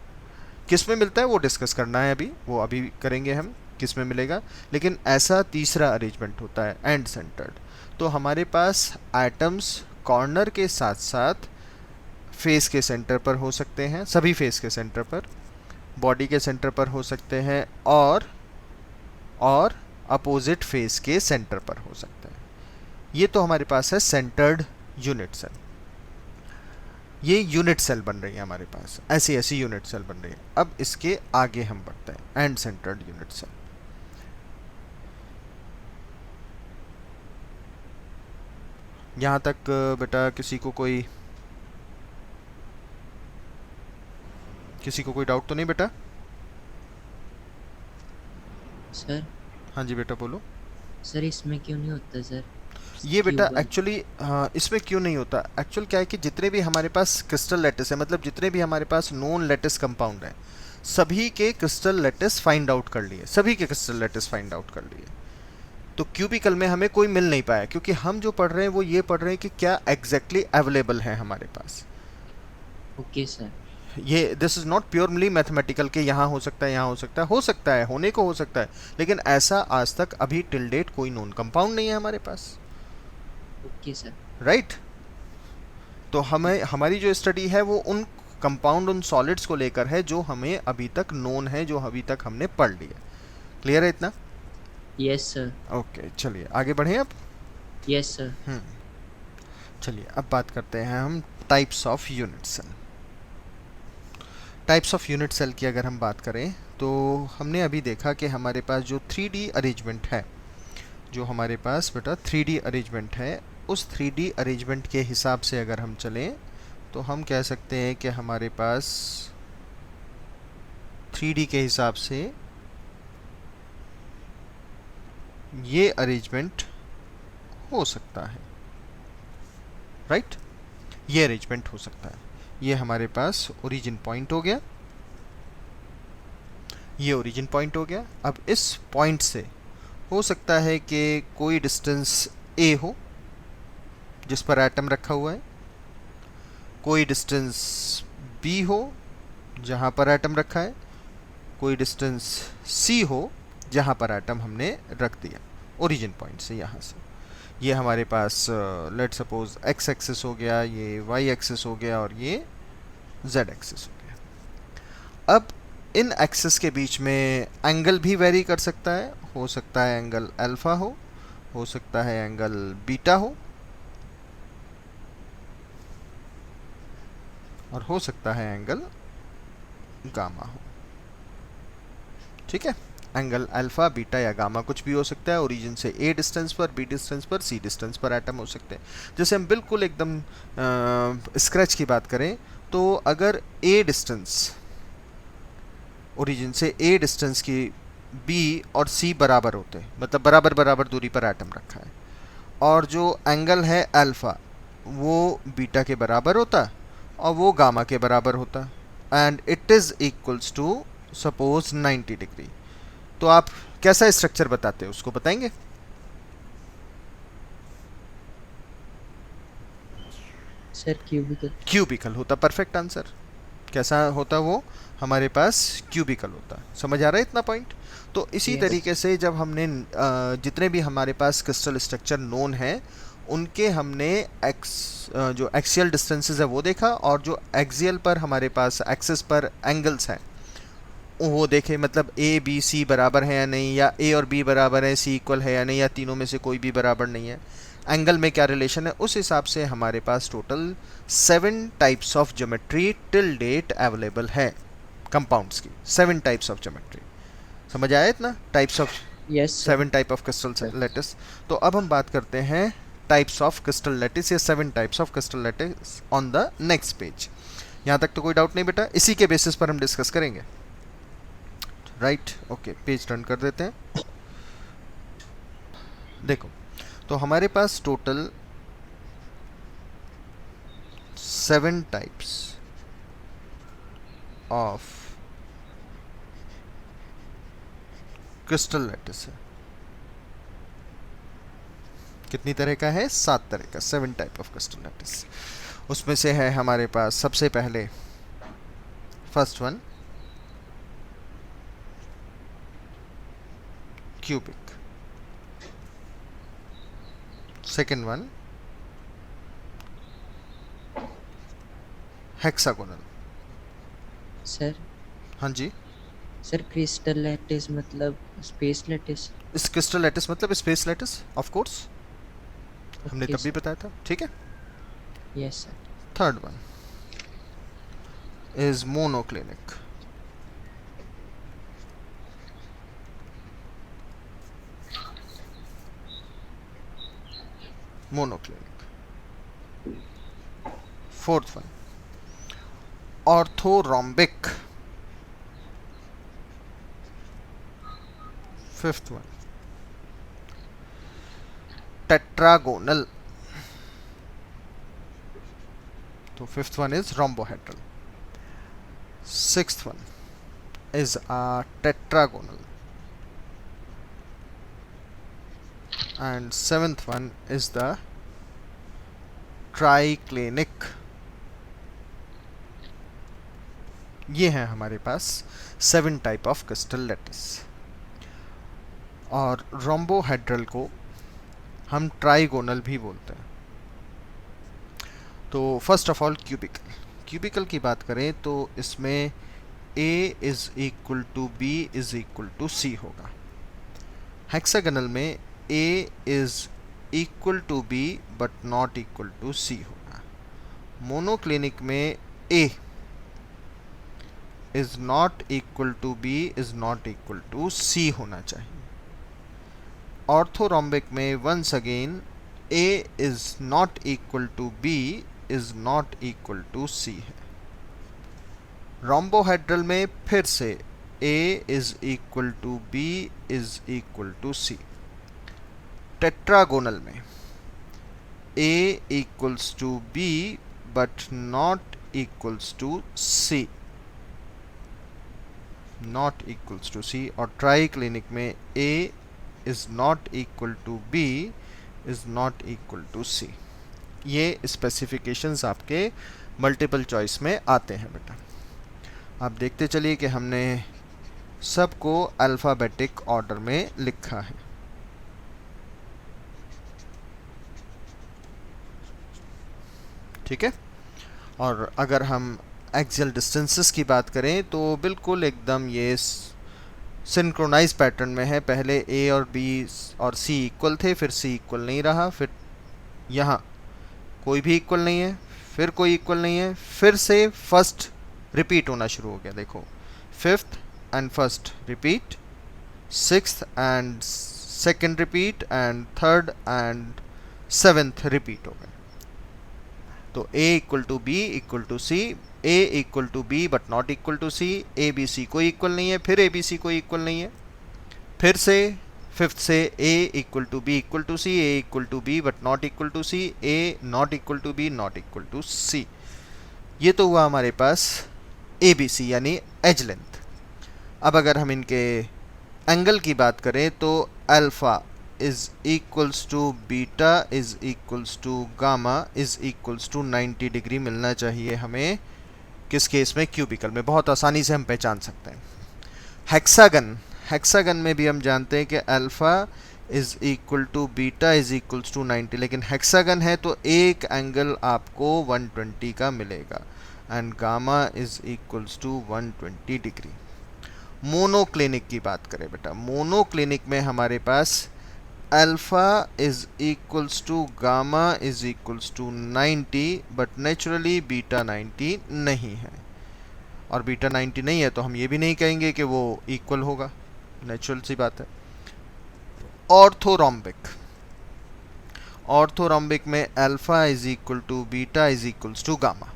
किस में मिलता है वो डिस्कस करना है अभी, वो अभी करेंगे हम किस में मिलेगा। लेकिन ऐसा तीसरा अरेंजमेंट होता है एंड सेंटर्ड। तो हमारे पास एटम्स कॉर्नर के साथ साथ फेस के सेंटर पर हो सकते हैं, सभी फेस के सेंटर पर, बॉडी के सेंटर पर हो सकते हैं, और अपोजिट फेस के सेंटर पर हो सकते हैं। ये तो हमारे पास है सेंटर्ड यूनिट सेल। ये यूनिट सेल बन रही है हमारे पास, ऐसी ऐसी यूनिट सेल बन रही है। अब इसके आगे हम बढ़ते हैं, एंड सेंटर्ड यूनिट सेल। यहाँ तक बेटा किसी को कोई किसी को कोई डाउट तो नहीं बेटा? सर हाँ जी बेटा बोलो। सर इसमें क्यों नहीं होता सर? ये बेटा क्यूबल। एक्चुअली इसमें क्यों नहीं होता, एक्चुअल क्या है कि जितने भी हमारे पास क्रिस्टल लैटिस है, मतलब जितने भी हमारे पास नोन लैटिस कंपाउंड है, सभी के क्रिस्टल लैटिस फाइंड आउट कर लिए, सभी के क्रिस्टल लैटिस फाइंड आउट कर लिए। तो क्यूबिकल में हमें कोई मिल नहीं पाया, क्योंकि हम जो पढ़ रहे हैं वो ये पढ़ रहे हैं कि क्या एग्जैक्टली अवेलेबल है हमारे पास। Okay sir. ये this is not purely mathematical के यहाँ हो सकता है, यहाँ हो सकता है, हो सकता है, होने को हो सकता है, लेकिन ऐसा आज तक अभी टिल डेट कोई नोन कंपाउंड नहीं है हमारे पास। Okay sir. राइट तो हमें हमारी जो स्टडी है वो उन कंपाउंड, उन सॉलिड्स को लेकर है जो हमें अभी तक नोन है, जो अभी तक हमने पढ़ लिया। क्लियर है इतना? Yes sir. ओके चलिए आगे बढ़ें अब। Yes sir. चलिए अब बात करते हैं हम types of unit cell. Types of unit cell की अगर हम बात करें तो हमने अभी देखा कि हमारे पास जो 3D अरेंजमेंट है, जो हमारे पास बेटा 3D अरेंजमेंट है, उस 3D अरेंजमेंट के हिसाब से अगर हम चलें तो हम कह सकते हैं कि हमारे पास 3D के हिसाब से ये अरेंजमेंट हो सकता है। राइट ये अरेंजमेंट हो सकता है। ये हमारे पास ओरिजिन पॉइंट हो गया, ये ओरिजिन पॉइंट हो गया। अब इस पॉइंट से हो सकता है कि कोई डिस्टेंस a हो जिस पर एटम रखा हुआ है, कोई डिस्टेंस b हो जहाँ पर एटम रखा है, कोई डिस्टेंस c हो जहाँ पर एटम हमने रख दिया ओरिजिन पॉइंट से, यहाँ से। ये हमारे पास लेट सपोज x एक्सिस हो गया, ये y एक्सिस हो गया और ये z एक्सिस हो गया। अब इन एक्सिस के बीच में एंगल भी वेरी कर सकता है, हो सकता है एंगल अल्फा हो सकता है एंगल बीटा हो, और हो सकता है एंगल गामा हो। ठीक है, एंगल अल्फा बीटा या गामा कुछ भी हो सकता है। ओरिजिन से a डिस्टेंस पर, b डिस्टेंस पर, c डिस्टेंस पर एटम हो सकते हैं। जैसे हम बिल्कुल एकदम स्क्रैच की बात करें तो अगर a डिस्टेंस, ओरिजिन से a डिस्टेंस की b और c बराबर होते, मतलब बराबर बराबर दूरी पर एटम रखा है, और जो एंगल है अल्फा वो बीटा के बराबर होता और वो गामा के बराबर होता, and it is equals to suppose 90 degree, तो आप कैसा स्ट्रक्चर बताते हो उसको बताएंगे? Sir cubical. क्यूबिकल होता, परफेक्ट आंसर। कैसा होता वो? हमारे पास क्यूबिकल होता। समझ आ रहा है इतना पॉइंट? तो इसी यस। तरीके से जब हमने जितने भी हमारे पास क्रिस्टल स्ट्रक्चर नोन है उनके हमने जो एक्सियल डिस्टेंसेस है वो देखा, और जो एक्सियल पर हमारे पास एक्सिस पर एंगल्स हैं वो देखे, मतलब ए बी सी बराबर है या नहीं, या ए और बी बराबर है, सी इक्वल है या नहीं, या तीनों में से कोई भी बराबर नहीं है, एंगल में क्या रिलेशन है, उस हिसाब से हमारे पास total 7 types of geometry till date available है कंपाउंड्स की। 7 टाइप्स ऑफ ज्योमेट्री। समझ आया इतना? Types of yes sir. 7 type of crystal lattice. तो अब हम बात करते हैं टाइप्स ऑफ क्रिस्टल लैटिस, या 7 types of crystal lattice on the next page. यहाँ तक तो कोई डाउट नहीं बेटा? इसी के बेसिस पर हम डिस्कस करेंगे। राइट ओके, पेज टर्न कर देते हैं। देखो तो हमारे पास total 7 types of crystal lattice है। कितनी तरह का है? 7 तरह का, 7 टाइप ऑफ क्रिस्टल लैटिस। उसमें से है हमारे पास सबसे पहले first one cubic, second one hexagonal. Sir. हाँ जी, सर क्रिस्टल लैटिस मतलब स्पेस लैटिस? इस क्रिस्टल लैटिस मतलब स्पेस लैटिस, ऑफ कोर्स हमने ओके तब भी बताया था। ठीक है, sir. Yes sir. Third one is monoclinic. Monoclinic. Fourth one orthorhombic. Fifth one tetragonal, तो fifth one is rhombohedral. Sixth one is a tetragonal, and seventh one is the triclinic. ये हैं हमारे पास 7 टाइप ऑफ क्रिस्टल लैटिस. और रोम्बोहेड्रल को हम ट्राइगोनल भी बोलते हैं. तो फर्स्ट ऑफ ऑल क्यूबिकल की बात करें तो इसमें A is equal to B is equal to C होगा. हेक्सागोनल में A is equal to B but not equal to C होगा. मोनोक्लिनिक में A is not equal to B is not equal to C होना चाहिए. ऑर्थोरोम्बिक में once again A is not equal to B is not equal to C है. रोम्बोहेड्रल में फिर से A is equal to B is equal to C. Tetragonal में A equals to B but not equals to C, not equals to C. और ट्राइक्लिनिक में A is not equal to B is not equal to C. ये स्पेसिफिकेशंस आपके मल्टीपल चॉइस में आते हैं बेटा. आप देखते चलिए कि हमने सबको अल्फ़ाबेटिक ऑर्डर में लिखा है. ठीक है. और अगर हम एक्सियल डिस्टेंसेस की बात करें तो बिल्कुल एकदम ये सिंक्रोनाइज पैटर्न में है. पहले A और B और C इक्वल थे, फिर C इक्वल नहीं रहा, फिर यहाँ कोई भी इक्वल नहीं है, फिर कोई इक्वल नहीं है, फिर से फर्स्ट रिपीट होना शुरू हो गया. देखो, fifth and first repeat, sixth and second repeat, and third and seventh repeat हो गए. तो A equal to B equal to C, A equal to B but not equal to C, A B C कोई इक्वल नहीं है, फिर A B C कोई इक्वल नहीं है, फिर से फिफ्थ से A equal to B equal to C, A equal to B but not equal to C, A not equal to B not equal to C. ये तो हुआ हमारे पास ABC यानी एज लेंथ. अब अगर हम इनके एंगल की बात करें तो alpha is equals to beta is equals to gamma is equals to 90 degree मिलना चाहिए हमें. किस केस में? क्यूबिकल में. बहुत आसानी से हम पहचान सकते हैं. हेक्सागन में भी हम जानते हैं कि alpha is equal to beta is equals to 90, लेकिन हेक्सागन है तो एक एंगल आपको 120 का मिलेगा, and gamma is equals to 120 degree. Monoclinic की बात करें बेटा, मोनोक्लिनिक में हमारे पास alpha is equals to gamma is equals to 90, but naturally beta 90 नहीं है. और बीटा 90 नहीं है तो हम ये भी नहीं कहेंगे कि वो इक्वल होगा, नेचुरल सी बात है. ऑर्थोरोम्बिक में alpha is equal to beta is equals to gamma,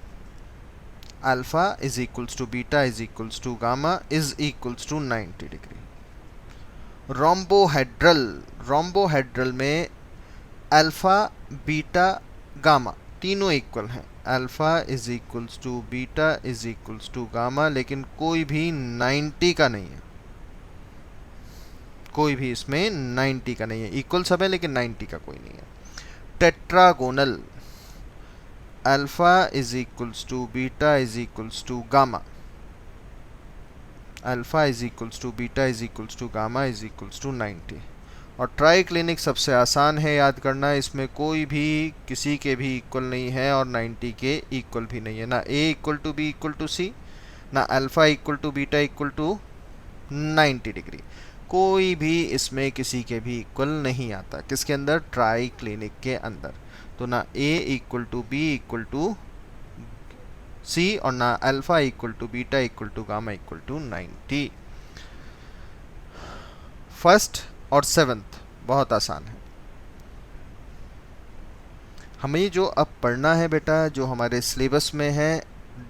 alpha is equals to beta is equals to gamma is equals to 90 degree. Rhombohedral में अल्फ़ा बीटा गामा तीनों इक्वल हैं. Alpha is equals to beta is equals to gamma, लेकिन कोई भी 90 का नहीं है, कोई भी इसमें 90 का नहीं है. इक्वल सब है लेकिन 90 का कोई नहीं है. Tetragonal, alpha is equals to beta is equals to gamma, alpha is equals to beta is equals to gamma is equals to 90. और ट्राइक्लिनिक सबसे आसान है याद करना, इसमें कोई भी किसी के भी इक्वल नहीं है और 90 के इक्वल भी नहीं है. ना A equal to B equal to C, ना alpha equal to beta equal to 90 degree. कोई भी इसमें किसी के भी इक्वल नहीं आता. किसके अंदर? ट्राइक्लिनिक के अंदर. तो ना A equal to B equal to C और ना alpha equal to beta equal to gamma equal to 90. First और सेवंथ बहुत आसान है. हमें जो अब पढ़ना है बेटा, जो हमारे सिलेबस में है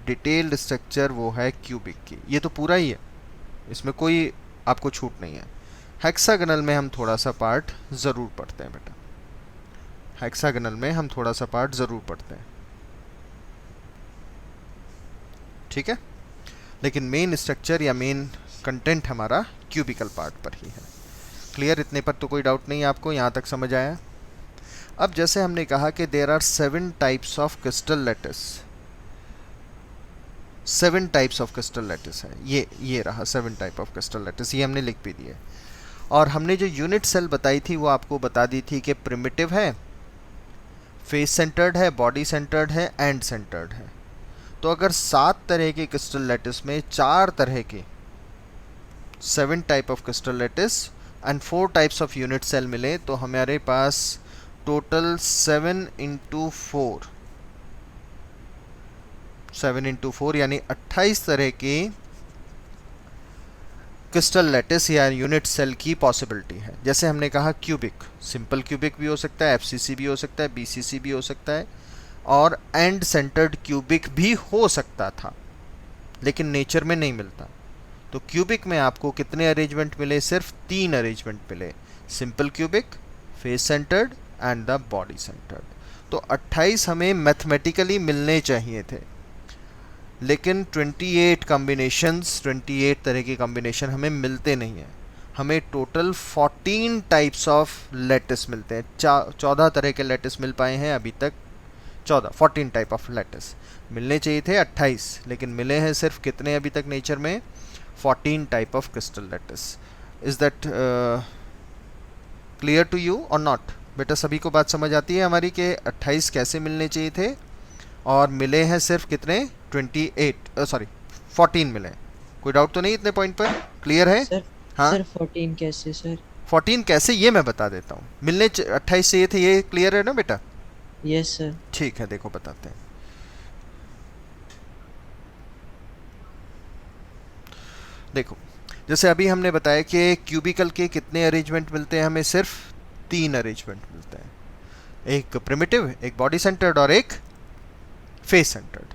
डिटेल्ड स्ट्रक्चर, वो है क्यूबिक की. ये तो पूरा ही है, इसमें कोई आपको छूट नहीं है. हेक्सागोनल में हम थोड़ा सा पार्ट ज़रूर पढ़ते हैं बेटा, हेक्सागोनल में हम थोड़ा सा पार्ट ज़रूर पढ़ते हैं, ठीक है। लेकिन मेन स्ट्रक्चर या मेन कंटेंट हमारा क्यूबिकल पार्ट पर ही है। क्लियर, इतने पर तो कोई डाउट नहीं है आपको, यहाँ तक समझ आया। अब जैसे हमने कहा कि there are 7 types of crystal lattice, 7 types of crystal lattice है, ये रहा 7 टाइप ऑफ क्रिस्टल लैटिस, ये हमने लिख भी दिए। और हमने जो यूनिट सेल बताई थी वो आपको बता दी थी कि प्रिमिटिव है, फेस सेंटर्ड है, बॉडी सेंटर्ड है, एंड सेंटर्ड है। तो अगर 7 तरह के क्रिस्टल लैटिस में 4 तरह के 7 type of crystal lattice and 4 types of unit cell मिले तो हमारे पास टोटल 7 इंटू 4 यानी 28 तरह की क्रिस्टल लैटिस या यूनिट सेल की पॉसिबिलिटी है। जैसे हमने कहा क्यूबिक, सिंपल क्यूबिक भी हो सकता है, एफसीसी भी हो सकता है, बीसीसी भी हो सकता है, और एंड सेंटर्ड क्यूबिक भी हो सकता था, लेकिन नेचर में नहीं मिलता। तो क्यूबिक में आपको कितने अरेंजमेंट मिले? सिर्फ 3 अरेंजमेंट मिले, simple cubic, face centred and the body centred. तो 28 हमें मैथमेटिकली मिलने चाहिए थे, लेकिन 28 कॉम्बिनेशंस, 28 तरह के कॉम्बिनेशन हमें मिलते नहीं हैं। हमें टोटल 14 टाइप्स ऑफ लैटिस मिलते हैं। 14 तरह के लैटिस मिल पाए हैं अभी तक, 14 टाइप ऑफ लैटिस। मिलने चाहिए थे 28, लेकिन मिले हैं सिर्फ कितने अभी तक नेचर में? 14 type of crystal lattice. Is that clear to you और नॉट? बेटा सभी को बात समझ आती है हमारी कि 28 कैसे मिलने चाहिए थे और मिले हैं सिर्फ कितने? 14 मिले। कोई डाउट तो नहीं इतने पॉइंट पर? क्लियर है? सर हाँ सर 14 कैसे सर? 14 कैसे ये मैं बता देता हूँ। मिलने 28 चाहिए थे, ये क्लियर है ना बेटा? Yes sir. ठीक है, देखो बताते हैं। देखो, जैसे अभी हमने बताया कि क्यूबिकल के कितने अरेंजमेंट मिलते हैं? हमें सिर्फ 3 अरेंजमेंट मिलते हैं, एक प्रिमिटिव, एक बॉडी सेंटर्ड और एक फेस सेंटर्ड।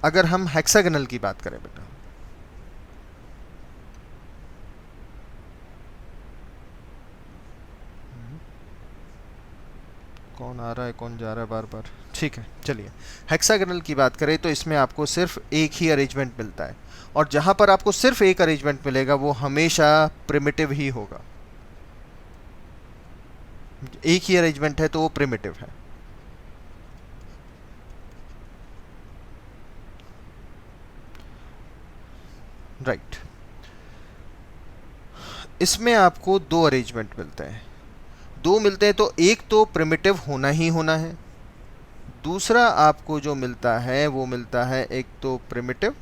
अगर हम हेक्सागोनल की बात करें बेटा, कौन आ रहा है कौन जा रहा है बार बार? ठीक है चलिए, हेक्सागोनल की बात करें तो इसमें आपको सिर्फ एक ही अरेंजमेंट मिलता है, और जहां पर आपको सिर्फ एक अरेंजमेंट मिलेगा वो हमेशा प्रिमिटिव ही होगा। एक ही अरेंजमेंट है तो वो प्रिमिटिव है। राइट। इसमें आपको 2 अरेंजमेंट मिलते हैं, 2 मिलते हैं तो एक तो प्रिमिटिव होना ही होना है, दूसरा आपको जो मिलता है वो मिलता है एक तो प्रिमिटिव,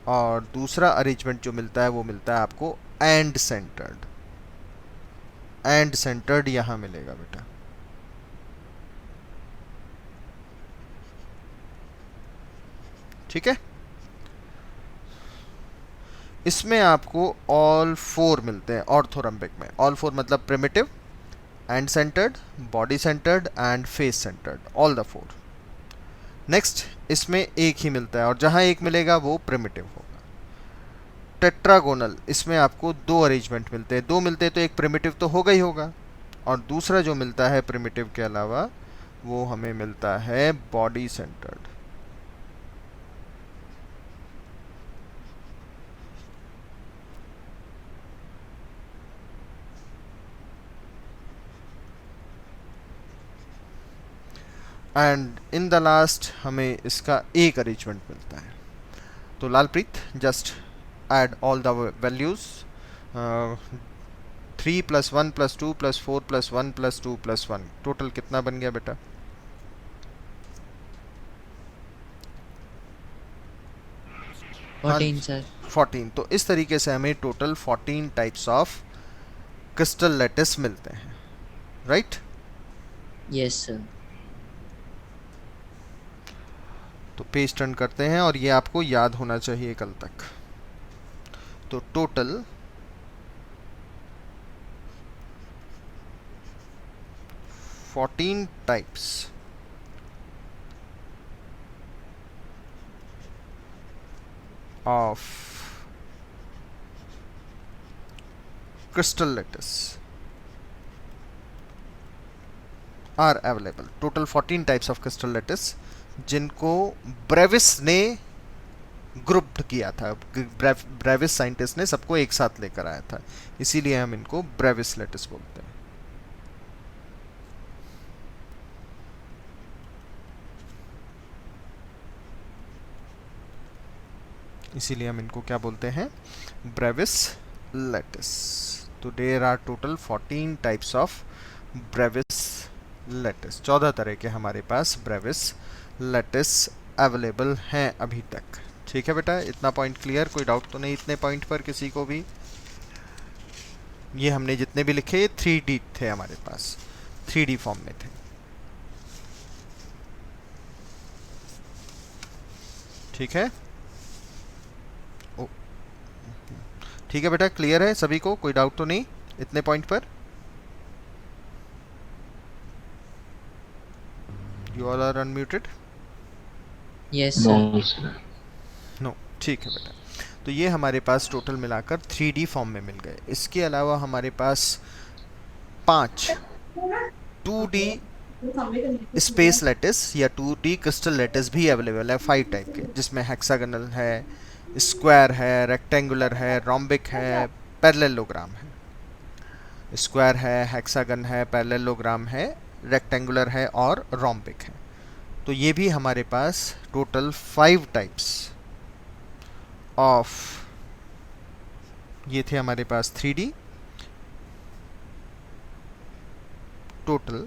और दूसरा अरेंजमेंट जो मिलता है वो मिलता है आपको एंड सेंटर्ड। एंड सेंटर्ड यहां मिलेगा बेटा। ठीक है, इसमें आपको ऑल 4 मिलते हैं ऑर्थोरम्बिक में। ऑल 4 मतलब primitive, and centred, body centred and face centred, all the 4। Next, इसमें एक ही मिलता है और जहां एक मिलेगा वो प्रिमिटिव होगा। टेट्रागोनल, इसमें आपको 2 अरेंजमेंट मिलते हैं, 2 मिलते हैं तो एक प्रिमिटिव तो होगा ही होगा, और दूसरा जो मिलता है प्रिमिटिव के अलावा वो हमें मिलता है body centred. And in the last हमें इसका एक अरेंजमेंट मिलता है। तो लालप्रीत just add all the values, 3 + 1 + 2 + 4 + 1 + 2 + 1, total कितना बन गया बेटा? 14 सर। 14। तो इस तरीके से हमें total 14 types of crystal lattice मिलते हैं। राइट? Yes sir. तो पेज टर्न करते हैं और ये आपको याद होना चाहिए कल तक। तो total 14 types of crystal lattice are available. Total 14 types of crystal lattice जिनको ब्रेविस ने ग्रुप्ड किया था. ब्रेविस साइंटिस्ट ने सबको एक साथ लेकर आया था, इसीलिए हम इनको ब्रेविस लैटिस बोलते हैं. इसीलिए हम इनको क्या बोलते हैं? Bravais lattice. तो there are total 14 types of Bravais lattice. 14 तरह के हमारे पास ब्रेविस लैटिस अवेलेबल हैं अभी तक. ठीक है बेटा, इतना पॉइंट क्लियर? कोई डाउट तो नहीं इतने पॉइंट पर किसी को भी? ये हमने जितने भी लिखे ये 3D थे हमारे पास, 3D फॉर्म में थे. ठीक है, ठीक है बेटा, क्लियर है सभी को? कोई डाउट तो नहीं इतने पॉइंट पर? You all are unmuted? Yes sir. No, ठीक है बेटा. तो ये हमारे पास टोटल मिलाकर 3D फॉर्म में मिल गए. इसके अलावा हमारे पास 5 2D स्पेस लैटिस या 2D क्रिस्टल लैटिस भी अवेलेबल है, 5 टाइप के, जिसमें हेक्सागोनल है, स्क्वायर है, रेक्टेंगुलर है, रोम्बिक है, पैरेललोग्राम है. स्क्वायर है, हेक्सागन है, पैरेललोग्राम है, रेक्टेंगुलर है और रोम्बिक है. तो ये भी हमारे पास टोटल 5 टाइप्स ऑफ, ये थे हमारे पास 3D. Total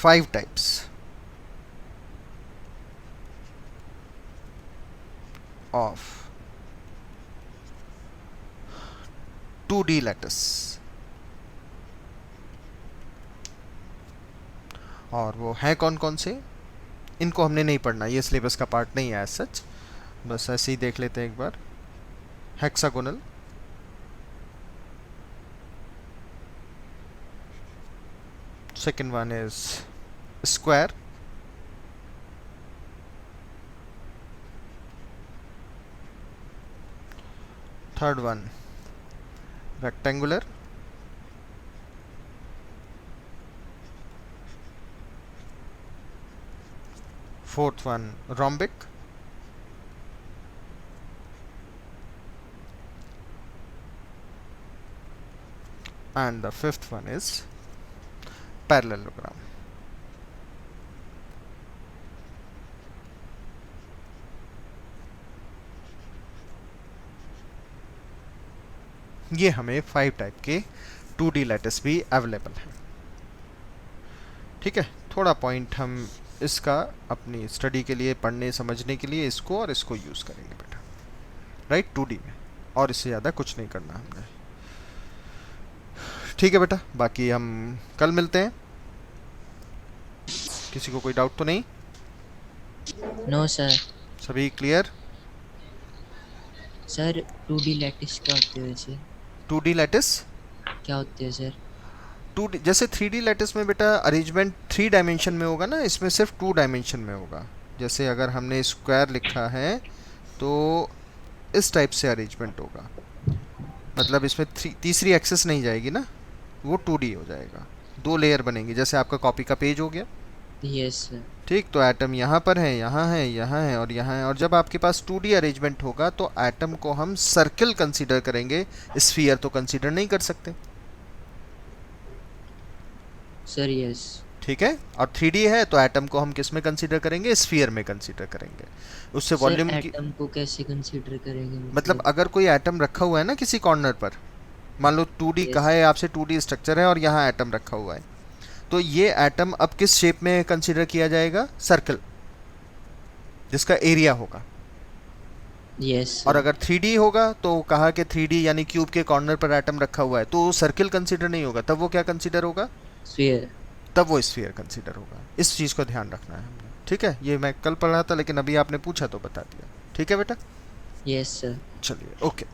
5 types of 2D lattice. और वो हैं कौन कौन से? इनको हमने नहीं पढ़ना, ये सिलेबस का पार्ट नहीं है एज सच, बस ऐसे ही देख लेते हैं एक बार. Hexagonal, second one is square, third one rectangular, fourth one rhombic, and the fifth one is parallelogram. ये हमें 5 टाइप के 2D लैटिस भी अवेलेबल हैं. ठीक है, थोड़ा पॉइंट हम इसका अपनी स्टडी के लिए, पढ़ने समझने के लिए इसको और इसको यूज़ करेंगे बेटा, राइट, 2D में, और इससे ज़्यादा कुछ नहीं करना हमने. ठीक है बेटा, बाकी हम कल मिलते हैं. किसी को कोई डाउट तो नहीं? No sir. सभी क्लियर? सर 2D लैटिस क्या होते हैं वैसे? 2D लैटिस क्या होते हैं सर? 2D जैसे 3D लैटिस में बेटा अरेंजमेंट 3 डायमेंशन में होगा ना, इसमें सिर्फ 2 डायमेंशन में होगा. जैसे अगर हमने स्क्वायर लिखा है तो इस टाइप से अरेंजमेंट होगा, मतलब इसमें तीसरी एक्सेस नहीं जाएगी ना, वो 2D हो जाएगा, 2 लेयर बनेंगी, जैसे आपका कॉपी का पेज हो गया. Yes sir. ठीक, तो एटम यहाँ पर है, यहाँ है, यहाँ है और यहाँ है. और जब आपके पास 2D अरेंजमेंट होगा तो एटम को हम सर्किल कंसीडर करेंगे, स्फीयर तो कंसीडर नहीं कर सकते. Sir yes. ठीक है, और 3D है तो एटम को हम किस में कंसीडर करेंगे? स्फीयर में कंसीडर करेंगे. उससे वॉल्यूम की, एटम को कैसे कंसीडर करेंगे? मतलब अगर कोई एटम रखा हुआ है ना किसी कॉर्नर पर, मान लो 2D कहा है आपसे, 2D स्ट्रक्चर है और यहाँ एटम रखा हुआ है, तो ये एटम अब किस शेप में कंसीडर किया जाएगा? सर्कल, जिसका एरिया होगा. यस. और अगर 3D होगा तो कहा कि 3D यानी क्यूब के कॉर्नर पर एटम रखा हुआ है, तो सर्किल कंसीडर नहीं होगा, तब वो क्या कंसीडर होगा? स्फीयर. तब वो स्फीयर कंसीडर होगा. इस चीज़ को ध्यान रखना है हमने. ठीक है, ये मैं कल पढ़ा था लेकिन अभी आपने पूछा तो बता दिया. ठीक है बेटा? Yes sir. चलिए, ओके.